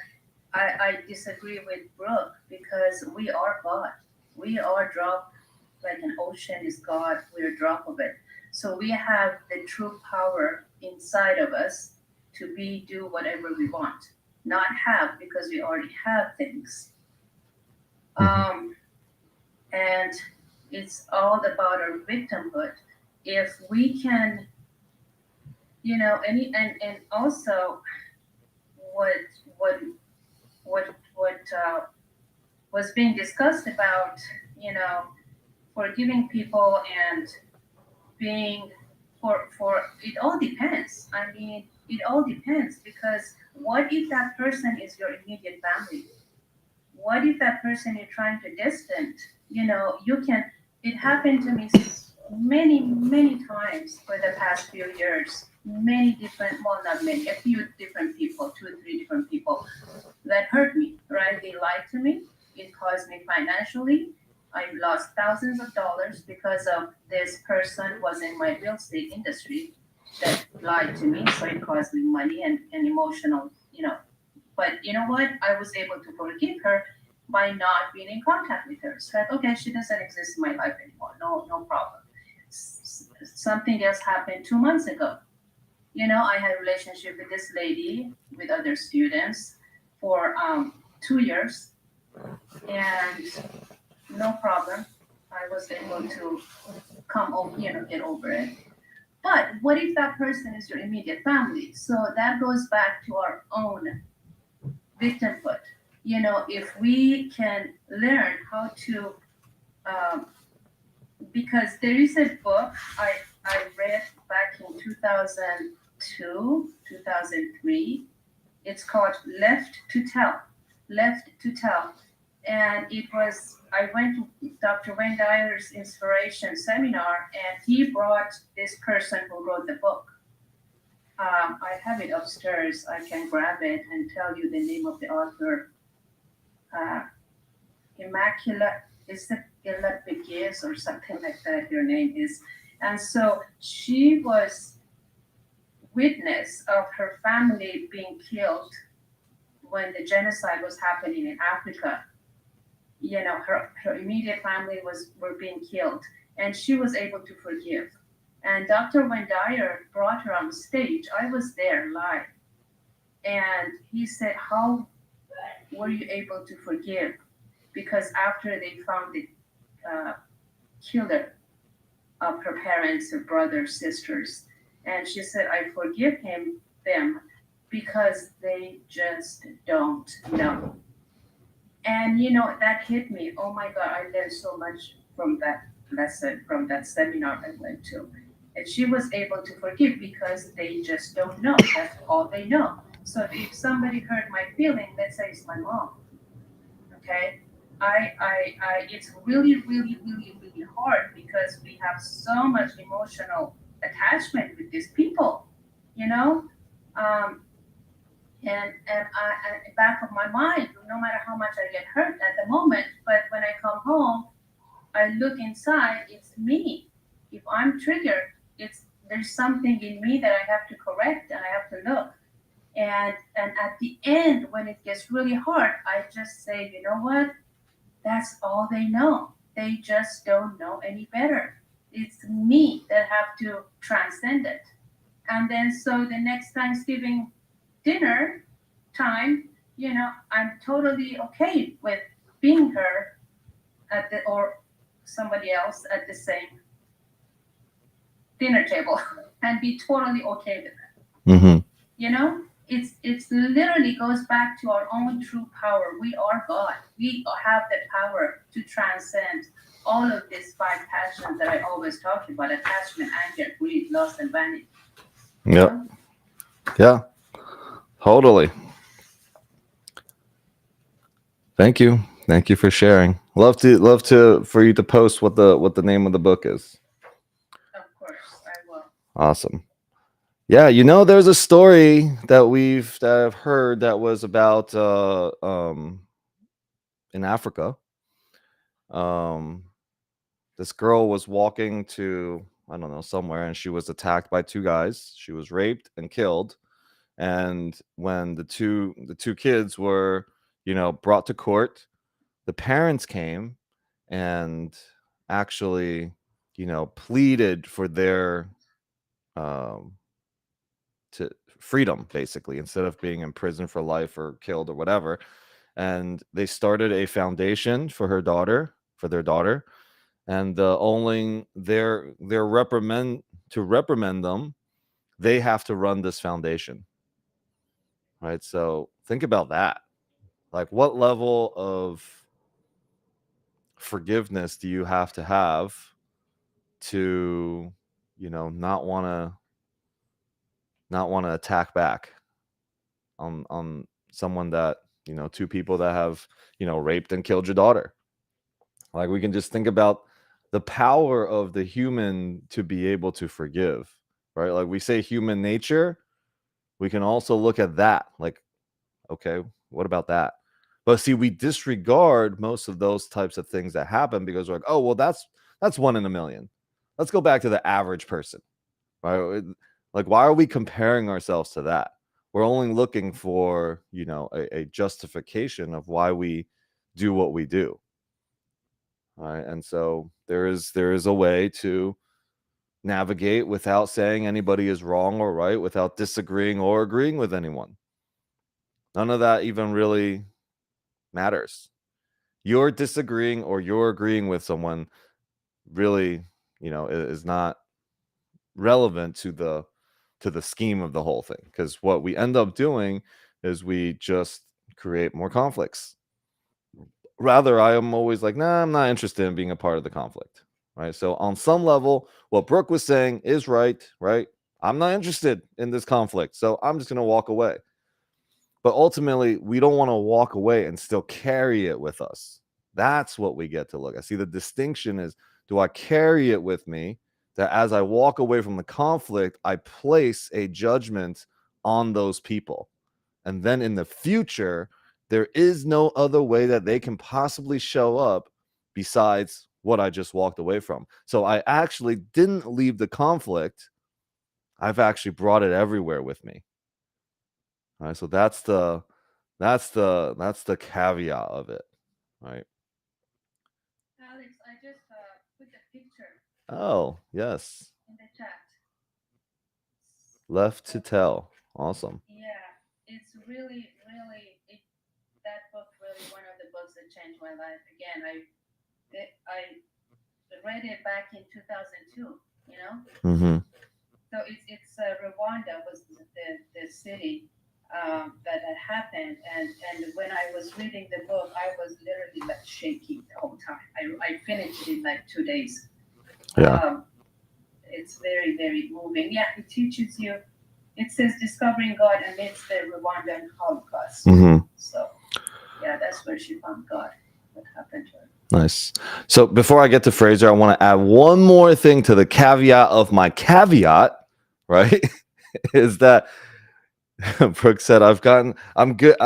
I disagree with Brooke because we are God. We are drop, like an ocean is God. We're a drop of it. So we have the true power inside of us to do whatever we want. Not have, because we already have things. Um, and it's all about our victimhood. If we can, and also what what what was being discussed about, you know, forgiving people and being for it all depends. I mean, it all depends because what if that person is your immediate family? What if that person you're trying to distant? You can. It happened to me many many times for the past few years. Many different, well, not many, a few different people, two or three different people that hurt me, right? They lied to me. It caused me financially. I lost thousands of dollars because of this person was in my real estate industry that lied to me. So it caused me money and emotional. But you know what? I was able to forgive her by not being in contact with her. So like, okay, she doesn't exist in my life anymore. No, no problem. something else happened 2 months ago. I had a relationship with this lady with other students for 2 years, and no problem. I was able to come over, get over it. But what if that person is your immediate family? So that goes back to our own victimhood. If we can learn how to, um, because there is a book I read back in 2002, 2003. It's called Left to Tell. Left to Tell. And it was, I went to Dr. Wayne Dyer's inspiration seminar, and he brought this person who wrote the book. I have it upstairs. I can grab it and tell you the name of the author. Uh, Immaculate, is it Illa or something like that? Your name is. And so she was witness of her family being killed when the genocide was happening in Africa. Her immediate family were being killed, and she was able to forgive. And Dr. Wayne Dyer brought her on stage. I was there live, and he said, "How were you able to forgive?" Because after they found the uh, killer of her parents, her brothers, sisters, and she said, "I forgive them because they just don't know." And that hit me. Oh my God, I learned so much from that lesson, from that seminar I went to. And she was able to forgive because they just don't know. That's all they know. So if somebody hurt my feeling, let's say it's my mom, okay? It's really, really, really, really hard because we have so much emotional attachment with these people, you know? Um, and back of my mind, no matter how much I get hurt at the moment, but when I come home, I look inside, it's me. If I'm triggered, there's something in me that I have to correct and I have to look. And at the end, when it gets really hard, I just say, you know what? That's all they know. They just don't know any better. It's me that have to transcend it. And then so the next Thanksgiving dinner time, I'm totally okay with being her or somebody else at the same dinner table and be totally okay with it. Mm-hmm. It's literally goes back to our own true power. We are God. We have the power to transcend all of these five passions that I always talk about: attachment, anger, greed, lust, and vanity. Yep. Yeah. Totally. Thank you. Thank you for sharing. Love to for you to post what the name of the book is. Of course, I will. Awesome. Yeah, there's a story that I've heard that was about in Africa. Um this girl was walking to, I don't know, somewhere, and she was attacked by two guys. She was raped and killed. And when the two kids were, brought to court, the parents came and actually, pleaded for their um to freedom, basically, instead of being in prison for life or killed or whatever. And they started a foundation for their daughter, and only their reprimand them, they have to run this foundation, right? So think about that. Like, what level of forgiveness do you have to not want to attack back on someone that, two people that have, raped and killed your daughter? Like, we can just think about the power of the human to be able to forgive, right? Like, we say human nature, we can also look at that. Like, okay, what about that? But see, we disregard most of those types of things that happen because we're like, oh, well, that's one in a million. Let's go back to the average person, right? Like, why are we comparing ourselves to that? We're only looking for, a justification of why we do what we do. Right. And so there is a way to navigate without saying anybody is wrong or right, without disagreeing or agreeing with anyone. None of that even really matters. You're disagreeing or you're agreeing with someone really, is not relevant to the scheme of the whole thing, because what we end up doing is we just create more conflicts. Rather, I am always like, nah, I'm not interested in being a part of the conflict, right? So on some level, what Brooke was saying is right? I'm not interested in this conflict, so I'm just going to walk away. But ultimately, we don't want to walk away and still carry it with us. That's what we get to look at. See, the distinction is, do I carry it with me, that as I walk away from the conflict, I place a judgment on those people. And then in the future, there is no other way that they can possibly show up besides what I just walked away from. So I actually didn't leave the conflict. I've actually brought it everywhere with me. All right. So that's the caveat of it. Right. Alex, I just put a picture Oh, yes. in the chat. Left to Tell. Awesome. Yeah, it's really, really, that book really one of the books that changed my life. Again, I read it back in 2002. Mm-hmm. So it's Rwanda was the city that had happened, and when I was reading the book, I was literally like shaking the whole time. I finished it in like 2 days. Yeah. It's very, very moving. Yeah, it teaches you. It says discovering God amidst the Rwandan Holocaust. Mm-hmm. So, yeah, that's where she found God. What happened to her? Nice. So before I get to Fraser, I want to add one more thing to the caveat of my caveat, right? Is that Brooke said, I'm good.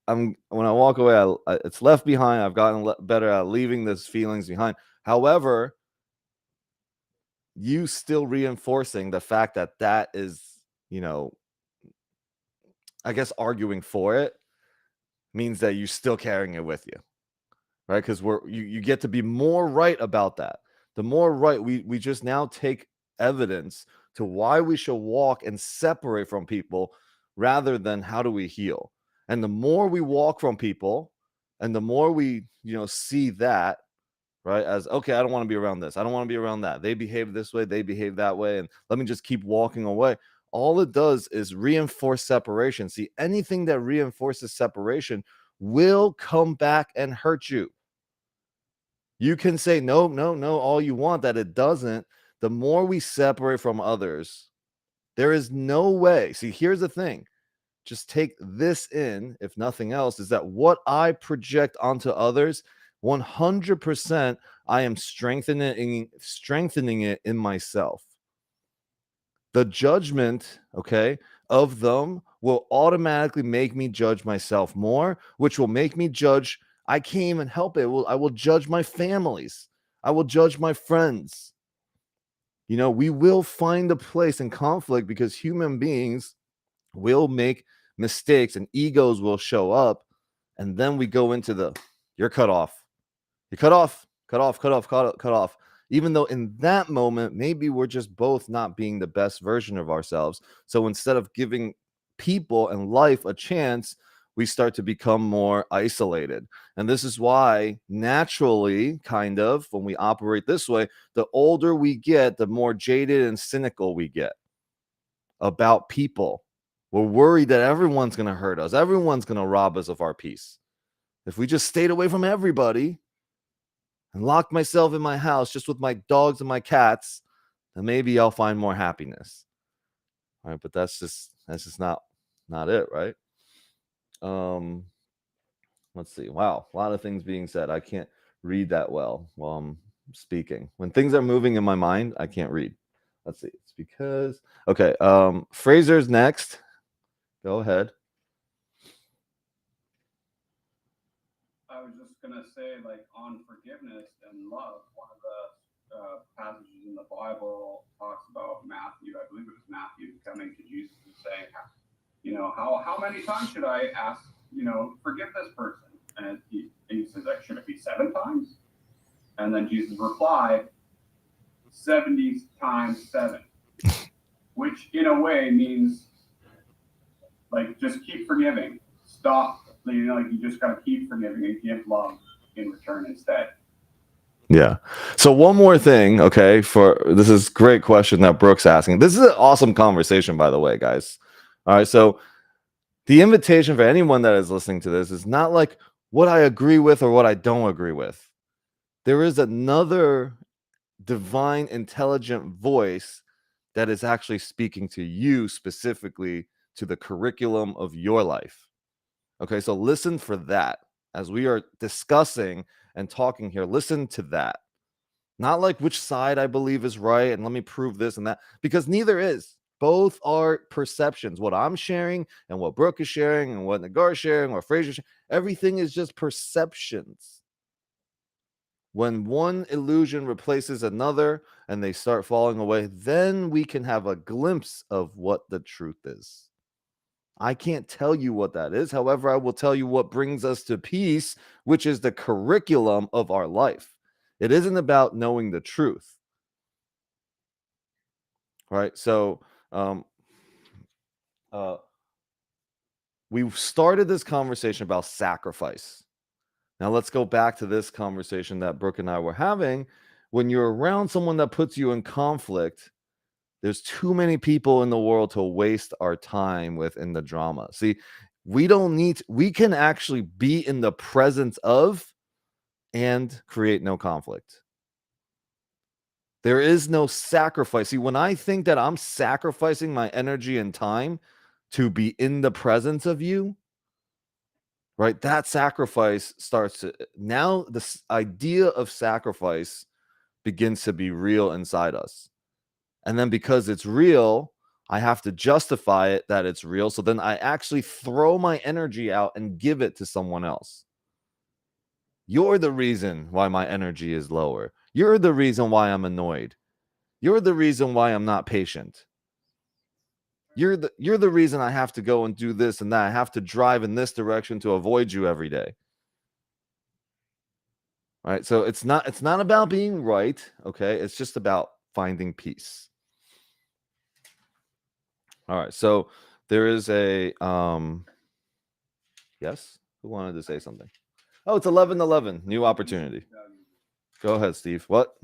When I walk away, it's left behind. I've gotten better at leaving those feelings behind. However, you still reinforcing the fact that is, I guess arguing for it means that you're still carrying it with you, right? Because you get to be more right about that. The more right, we just now take evidence to why we should walk and separate from people rather than how do we heal. And the more we walk from people and the more we, see that, right, as okay, I don't want to be around this, I don't want to be around that, they behave this way, they behave that way, and let me just keep walking away. All it does is reinforce separation. See, anything that reinforces separation will come back and hurt you. You can say no, no, no, all you want, that it doesn't. The more we separate from others, there is no way. See, here's the thing. Just take this in, if nothing else, is that what I project onto others, 100% I am strengthening it in myself. The judgment, okay, of them will automatically make me judge myself more, which will make me judge. I can't even help it. I will judge my families. I will judge my friends. We will find a place in conflict because human beings will make mistakes and egos will show up. And then we go into you're cut off. You're cut off, cut off, cut off, cut off. Even though in that moment, maybe we're just both not being the best version of ourselves. So instead of giving people and life a chance, we start to become more isolated. And this is why naturally, kind of, when we operate this way, the older we get, the more jaded and cynical we get about people. We're worried that everyone's going to hurt us. Everyone's going to rob us of our peace. If we just stayed away from everybody and locked myself in my house just with my dogs and my cats, then maybe I'll find more happiness. All right, but that's just not it, right? Let's see. Wow, a lot of things being said. I can't read that well while I'm speaking. When things are moving in my mind, I can't read. Let's see. It's because okay, Fraser's next. Go ahead. I was just gonna say, like, on forgiveness and love, one of the passages in the Bible talks about Matthew. I believe it was Matthew coming to Jesus and saying, how many times should I ask, forgive this person? And he says, like, should it be 7 times? And then Jesus replied, 70 times 7, which in a way means like just keep forgiving. Stop. Like you just gotta keep forgiving and give love in return instead. Yeah. So one more thing, okay, for this is great question that Brooke's asking. This is an awesome conversation, by the way, guys. All right. So the invitation for anyone that is listening to this is not like what I agree with or what I don't agree with. There is another divine, intelligent voice that is actually speaking to you specifically to the curriculum of your life. Okay. So listen for that as we are discussing and talking here. Listen to that. Not like which side I believe is right and let me prove this and that, because neither is. Both are perceptions. What I'm sharing and what Brooke is sharing and what Nagar is sharing, what Fraser sharing, everything is just perceptions. When one illusion replaces another and they start falling away, then we can have a glimpse of what the truth is. I can't tell you what that is. However, I will tell you what brings us to peace, which is the curriculum of our life. It isn't about knowing the truth. Right. So we started this conversation about sacrifice. Now let's go back to this conversation that Brooke and I were having. When you're around someone that puts you in conflict, there's too many people in the world to waste our time with in the drama. See, we can actually be in the presence of and create no conflict. There is no sacrifice. See, when I think that I'm sacrificing my energy and time to be in the presence of you, right? That sacrifice starts to now this idea of sacrifice begins to be real inside us. And then because it's real, I have to justify it that it's real. So then I actually throw my energy out and give it to someone else. You're the reason why my energy is lower. You're the reason why I'm annoyed. You're the reason why I'm not patient. You're the reason I have to go and do this and that. I have to drive in this direction to avoid you every day. Right? So it's not about being right, okay? It's just about finding peace. All right. So there is a yes, who wanted to say something? Oh, it's 11:11. New opportunity. Go ahead, Steve. What?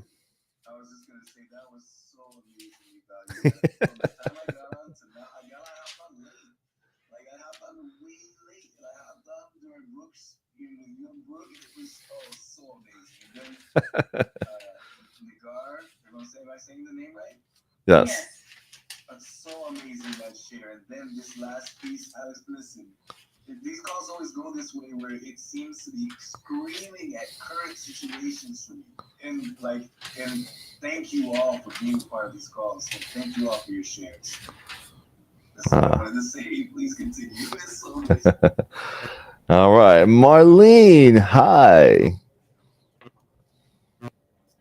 I was just gonna say that was so amazingly valuable. From the time I got on to now, I hopped on late. Like I hopped on way late, and I hopped on during Brooks, with you and Brooke, and it was so amazing. And then Nagar, am I saying the name right? Yes. That's so amazing that share. And then this last piece, listen. These calls always go this way where it seems to be screaming at current situations for me. And thank you all for being part of these calls. And thank you all for your shares. That's what I wanted to say. Please continue. It's so amazing. All right. Marlene, hi.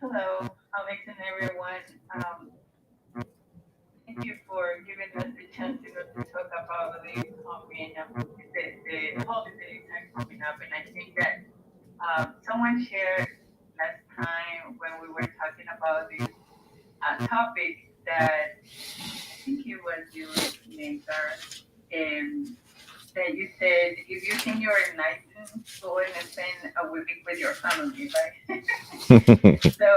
Hello, Alex and everyone. Thank you for giving us the chance to talk about this coming up, the holidays are coming up, and I think that someone shared last time when we were talking about this topic that I think it was you, Nagar, that you said if you think you're enlightened, go and spend a week with your family, right? So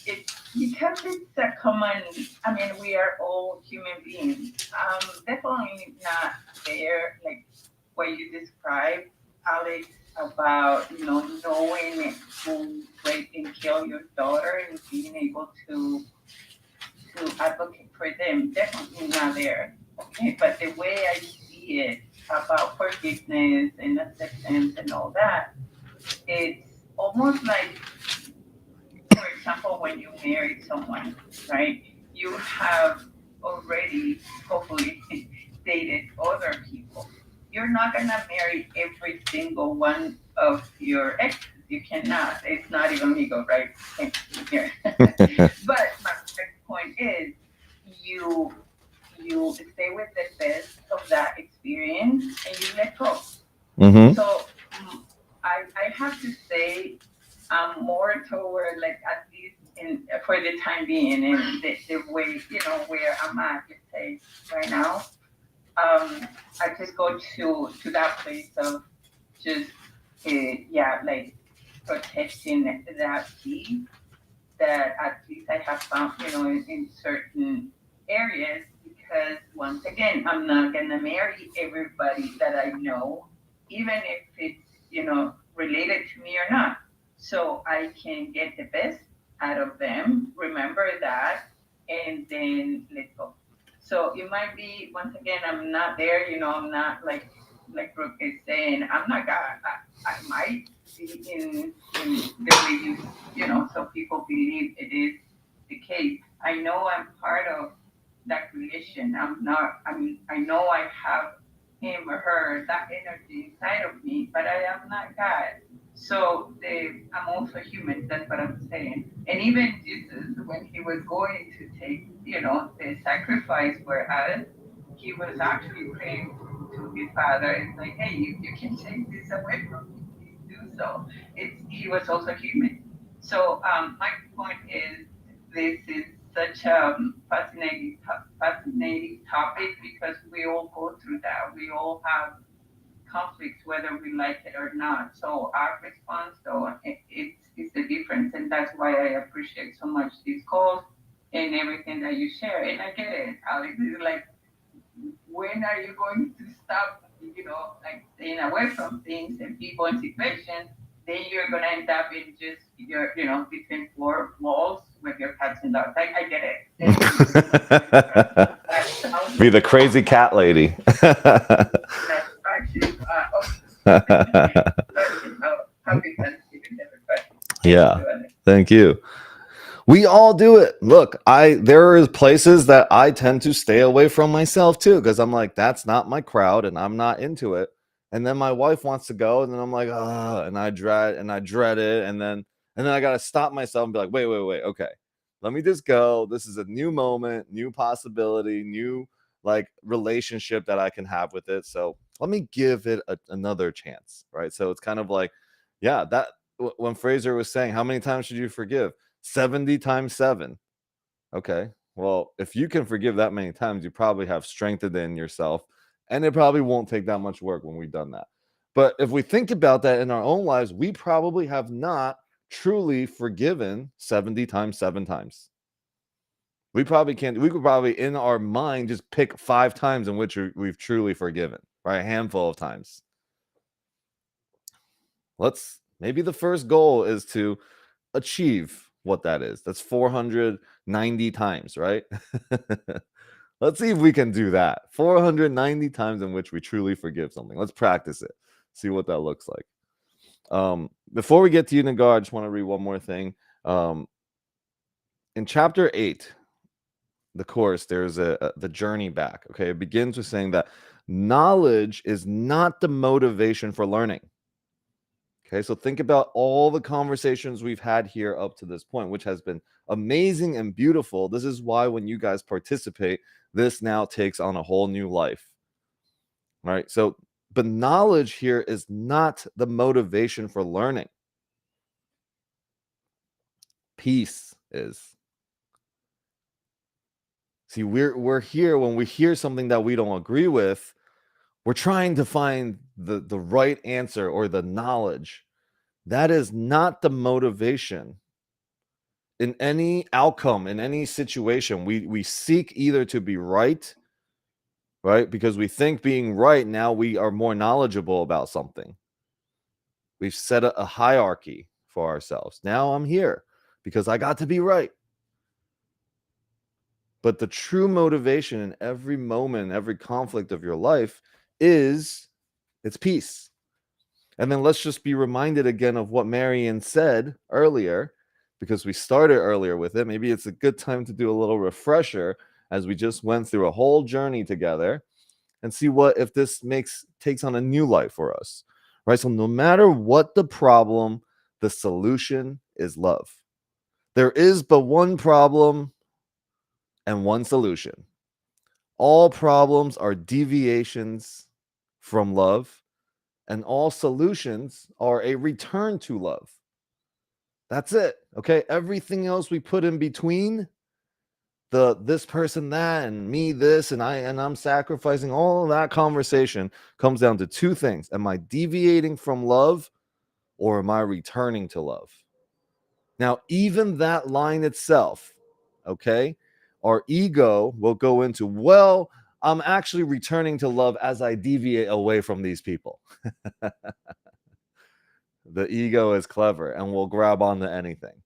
it because it's a common. I mean, we are all human beings. Definitely not there like what you described, Alex, about knowing who raped and killed your daughter and being able to advocate for them. Definitely not there. Okay, but the way I see it about forgiveness and acceptance and all that, it's almost like, for example, when you marry someone, right? You have already hopefully dated other people. You're not gonna marry every single one of your exes. You cannot. It's not even legal, right? Here. But my point is, you you stay with the best of that experience and you let go. Mm-hmm. So I have to say I'm more toward like at least for the time being, and the way, where I'm at, let's say, right now, I just go to that place of just, yeah, like protecting that peace that at least I have found, in certain areas, because once again, I'm not gonna marry everybody that I know, even if it's, related to me or not. So I can get the best out of them, remember that, and then let go. So it might be, once again, I'm not there, I'm not like Brooke is saying, I'm not God. I might be in the way some people believe it is the case. I know I'm part of that creation. I'm not, I know I have him or her, that energy inside of me, but I am not God. So I'm also human, that's what I'm saying. And even Jesus, when he was going to take, the sacrifice for us, he was actually praying to his father. It's like, hey, you can take this away from me, please do so. He was also human. So my point is, this is such a fascinating topic, because we all go through that. We all have conflicts, whether we like it or not. So our response, though, it's the difference, and that's why I appreciate so much these calls and everything that you share. And I get it, Alex. It's like, when are you going to stop, like staying away from things and people and situations? Then you're gonna end up in just your, between four walls with your cats and dogs. I get it. Be the crazy cat lady. That's actually, happy Thanksgiving, everybody. Yeah. Thank you. We all do it. Look, there are places that I tend to stay away from myself too, because I'm like, that's not my crowd and I'm not into it. And then my wife wants to go, and then I'm like, and I dread it, and then I gotta stop myself and be like, wait, okay, let me just go. This is a new moment, new possibility, new like relationship that I can have with it. So let me give it another chance, right? So it's kind of like, yeah, that when Fraser was saying, how many times should you forgive? 70 times 7. Okay. Well, if you can forgive that many times, you probably have strengthened in yourself, and it probably won't take that much work when we've done that. But if we think about that in our own lives, we probably have not truly forgiven 70 times 7 times. We probably can't. We could probably in our mind just pick 5 times in which we've truly forgiven, right? A handful of times. Maybe the first goal is to achieve what that is. That's 490 times, right? Let's see if we can do that. 490 times in which we truly forgive something. Let's practice it. See what that looks like. Before we get to you, Nagar, I just want to read one more thing. In chapter 8, the course, there's the journey back. Okay, it begins with saying that knowledge is not the motivation for learning. Okay, so think about all the conversations we've had here up to this point, which has been amazing and beautiful. This is why when you guys participate, this now takes on a whole new life. Right? So, but knowledge here is not the motivation for learning. Peace is. See, we're here when we hear something that we don't agree with, we're trying to find the right answer or the knowledge. That is not the motivation. In any outcome, in any situation, we seek either to be right, because we think being right, now we are more knowledgeable about something. We've set a hierarchy for ourselves. Now I'm here because I got to be right. But the true motivation in every moment, every conflict of your life it's peace. And then let's just be reminded again of what Marian said earlier, because we started earlier with it. Maybe it's a good time to do a little refresher as we just went through a whole journey together, and see what if this takes on a new life for us, right? So no matter what the problem, the solution is love. There is but one problem and one solution. All problems are deviations from love, and all solutions are a return to love. That's it. Okay. Everything else we put in between, the this person that and me this and I'm sacrificing, all of that conversation comes down to two things. Am I deviating from love, or am I returning to love? Now, even that line itself, okay, our ego will go into, well, I'm actually returning to love as I deviate away from these people. The ego is clever and will grab onto anything.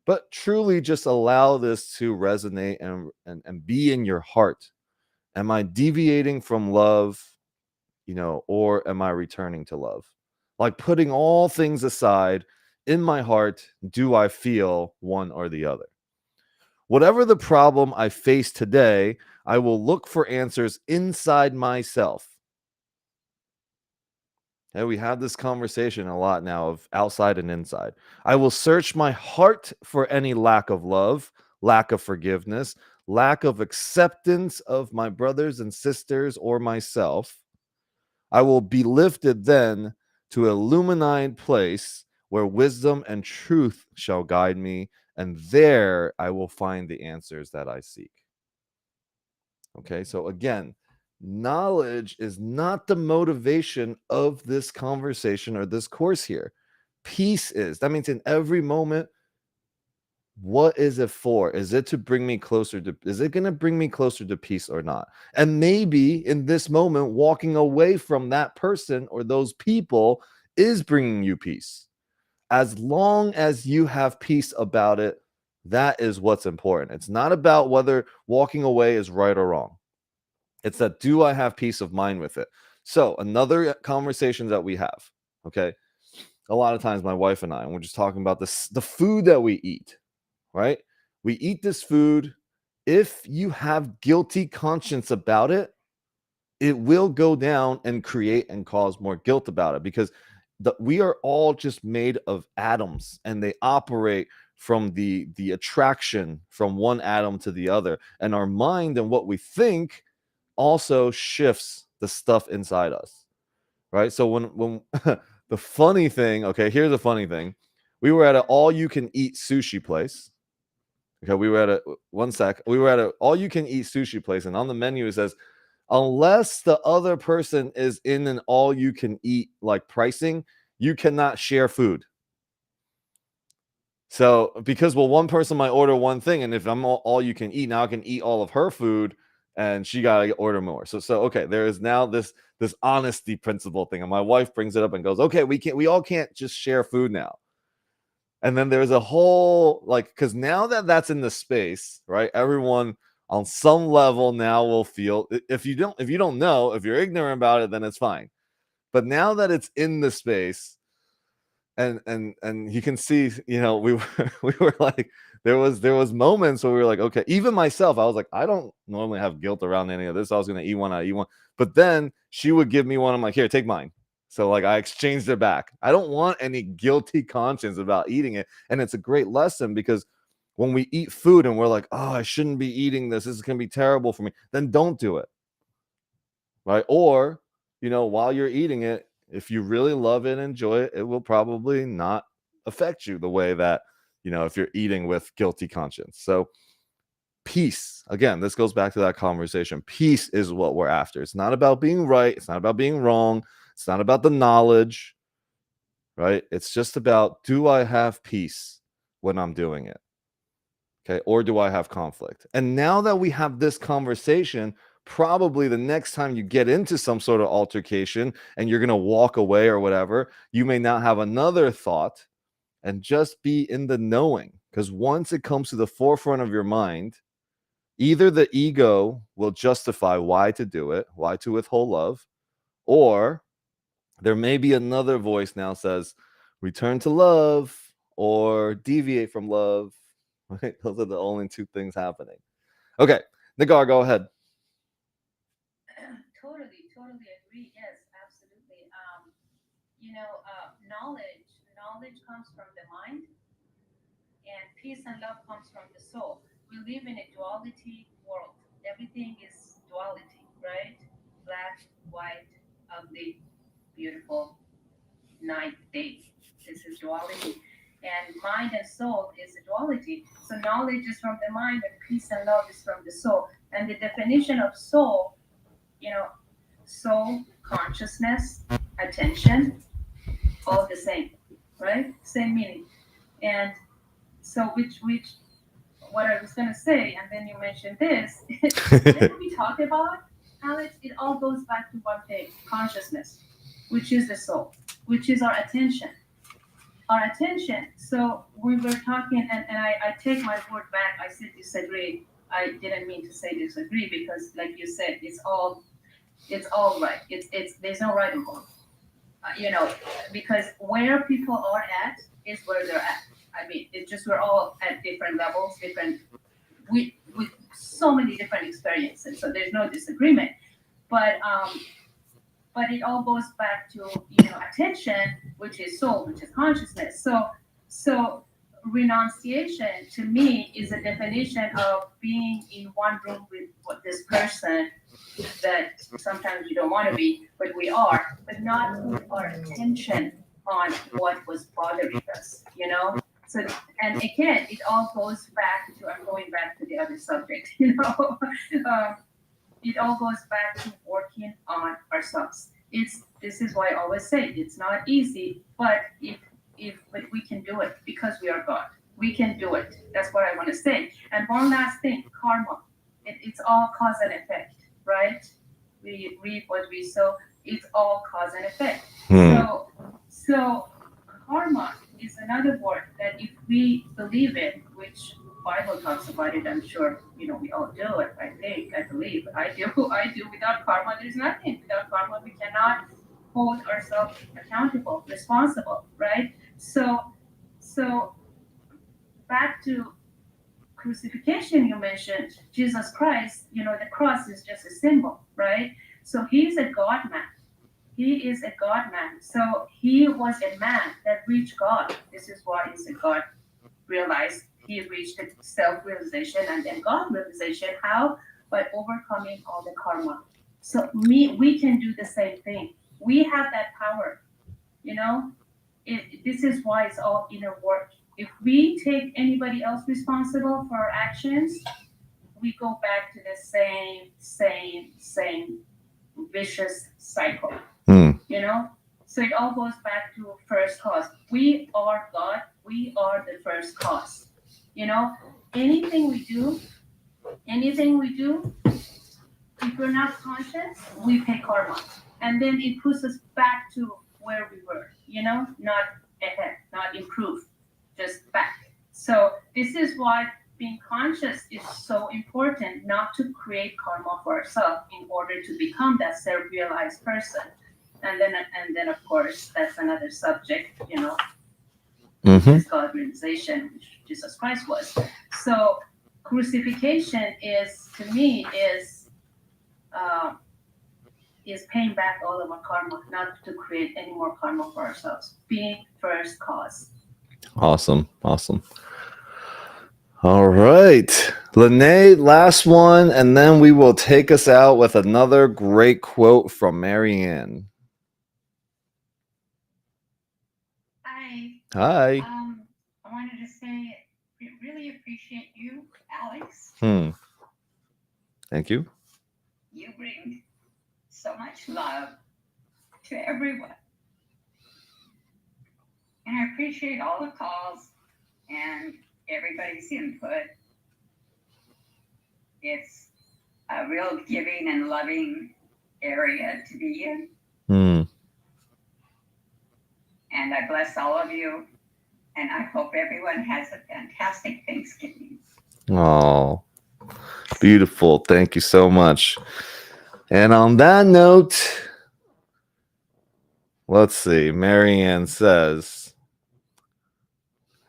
But truly just allow this to resonate and be in your heart. Am I deviating from love, or am I returning to love? Like putting all things aside, in my heart, do I feel one or the other? Whatever the problem I face today, I will look for answers inside myself. Okay, we have this conversation a lot now of outside and inside. I will search my heart for any lack of love, lack of forgiveness, lack of acceptance of my brothers and sisters or myself. I will be lifted then to a illuminated place where wisdom and truth shall guide me, and there I will find the answers that I seek. Okay, so again, knowledge is not the motivation of this conversation or this course here. Peace is. That means in every moment, what is it for? Is it to bring me closer to, is it going to bring me closer to peace or not? And maybe in this moment, walking away from that person or those people is bringing you peace. As long as you have peace about it, that is what's important. It's not about whether walking away is right or wrong. It's that, do I have peace of mind with it? So another conversation that we have, okay? A lot of times my wife and I, and we're just talking about this, the food that we eat, right? We eat this food. If you have guilty conscience about it, it will go down and create and cause more guilt about it, because we are all just made of atoms, and they operate from the attraction from one atom to the other, and our mind and what we think also shifts the stuff inside us, right? So when the funny thing, okay, here's the funny thing. We were at an all you can eat sushi place. Okay, we were at a one sec. We were at an all you can eat sushi place, and on the menu it says, unless the other person is in an all you can eat like pricing, you cannot share food. So because, well, one person might order one thing, and if I'm all you can eat, now I can eat all of her food, and she gotta order more. So okay, there is now this honesty principle thing, and my wife brings it up and goes, okay, we all can't just share food now. And then there's a whole, like, because now that that's in the space, right? Everyone on some level now will feel, if you don't know, if you're ignorant about it, then it's fine. But now that it's in the space, and you can see, we were we were like, there was moments where we were like, okay, even myself, I was like, I don't normally have guilt around any of this. I was gonna eat one, I eat one, but then she would give me one. I'm like, here, take mine. So like I exchanged it back. I don't want any guilty conscience about eating it. And it's a great lesson, because when we eat food and we're like, oh, I shouldn't be eating this, this is gonna be terrible for me, then don't do it. Right? Or, while you're eating it, if you really love it and enjoy it, it will probably not affect you the way that, if you're eating with guilty conscience. So peace, again, this goes back to that conversation. Peace is what we're after. It's not about being right. It's not about being wrong. It's not about the knowledge, right? It's just about, do I have peace when I'm doing it? Okay. Or do I have conflict? And now that we have this conversation, probably the next time you get into some sort of altercation and you're going to walk away or whatever, you may not have another thought, and just be in the knowing. Because once it comes to the forefront of your mind, either the ego will justify why to do it, why to withhold love, or there may be another voice now says, return to love or deviate from love. Right? Those are the only two things happening. Okay, Nagar, go ahead. Totally agree. Yes, absolutely. Knowledge comes from the mind, and peace and love comes from the soul. We live in a duality world. Everything is duality, right? Black, white, ugly, beautiful, night, day. This is duality. and mind and soul is a duality. So knowledge is from the mind, and peace and love is from the soul. And the definition of soul, you know, soul, consciousness, attention, all the same, right? Same meaning. And so, which what I was gonna say, and then you mentioned this. When we talk about Alex, it all goes back to one thing: consciousness, which is the soul, which is our attention. Our attention. So we were talking, and I take my word back. I said disagree. I didn't mean to say disagree because, like you said, it's all right. It's there's no right and wrong. Because where people are at is where they're at. I mean, it's just we're all at different levels, different with so many different experiences. So there's no disagreement. But it all goes back to attention, which is soul, which is consciousness. So renunciation to me is a definition of being in one room with this person that sometimes we don't want to be, but we are, but not put our attention on what was bothering us. So, and again, it all goes back to, I'm going back to the other subject, um, it all goes back to working on ourselves. This is why I always say it's not easy, but but we can do it because we are God. We can do it. That's what I want to say. And one last thing, karma. It's all cause and effect, right? We reap what we sow. It's all cause and effect. So karma is another word that if we believe it, which Bible talks about it, I'm sure we all do it. I believe, I do. I do. Without karma, there's nothing. Without karma, we cannot hold ourselves accountable, responsible, right? So back to crucifixion, you mentioned Jesus Christ. The cross is just a symbol, right? So he's a God man. He is a God man. So he was a man that reached God. This is why he's a God. Realized he reached the self-realization and then God realization. How? By overcoming all the karma. So we can do the same thing. We have that power. You know, this is why it's all inner work. If we take anybody else responsible for our actions, we go back to the same vicious cycle. So it all goes back to first cause. We are God. We are the first cause. You know, anything we do, anything we do, if we're not conscious, we pay karma. And then it puts us back to where we were, not ahead, not improve, just back. So this is why being conscious is so important, not to create karma for ourselves in order to become that self-realized person. And then of course that's another subject, this God realization, which Jesus Christ was. So crucifixion is to me uh, is paying back all of our karma, not to create any more karma for ourselves. Being first cause. Awesome. All right. Lene, last one, and then we will take us out with another great quote from Marianne. Hi. Hi. I wanted to say, really appreciate you, Alex. Thank you. You bring so much love to everyone. And I appreciate all the calls and everybody's input. It's a real giving and loving area to be in. And I bless all of you. And I hope everyone has a fantastic Thanksgiving. Oh, beautiful. Thank you so much. And on that note, let's see. Marianne says,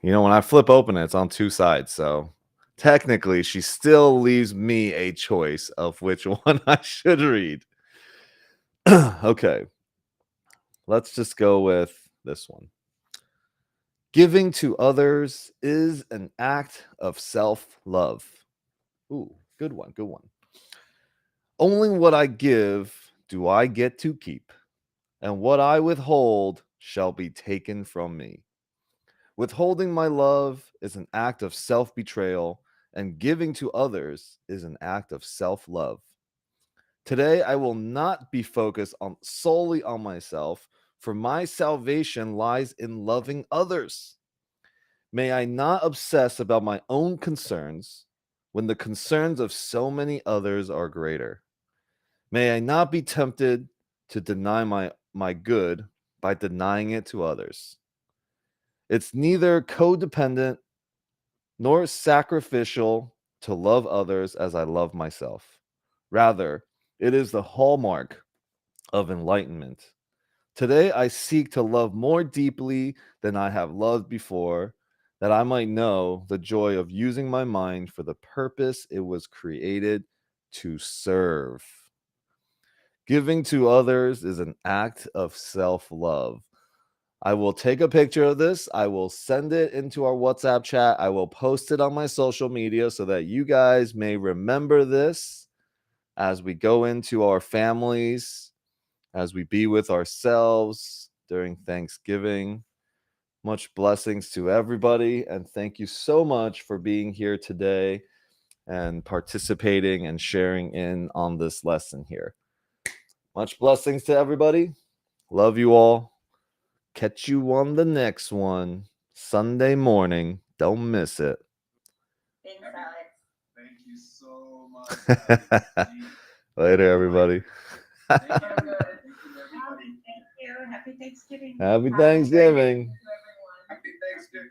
when I flip open it, it's on two sides. So technically, she still leaves me a choice of which one I should read. Okay. Let's just go with this one. Giving to others is an act of self-love. Ooh, good one. Only what I give do I get to keep, and what I withhold shall be taken from me. Withholding my love is an act of self-betrayal, and giving to others is an act of self-love. Today, I will not be focused solely on myself, for my salvation lies in loving others. May I not obsess about my own concerns when the concerns of so many others are greater. May I not be tempted to deny my good by denying it to others. It's neither codependent nor sacrificial to love others as I love myself. Rather, it is the hallmark of enlightenment. Today, I seek to love more deeply than I have loved before, that I might know the joy of using my mind for the purpose it was created to serve. Giving to others is an act of self-love. I will take a picture of this. I will send it into our WhatsApp chat. I will post it on my social media so that you guys may remember this as we go into our families, as we be with ourselves during Thanksgiving. Much blessings to everybody. And thank you so much for being here today and participating and sharing in on this lesson here. Much blessings to everybody. Love you all. Catch you on the next one, Sunday morning. Don't miss it. Thanks, Alex. Thank you so much, Alex. Later, everybody. Thank you. So good. Thank you, everybody. Thank you. Happy Thanksgiving. Happy Thanksgiving. To everyone. Happy Thanksgiving.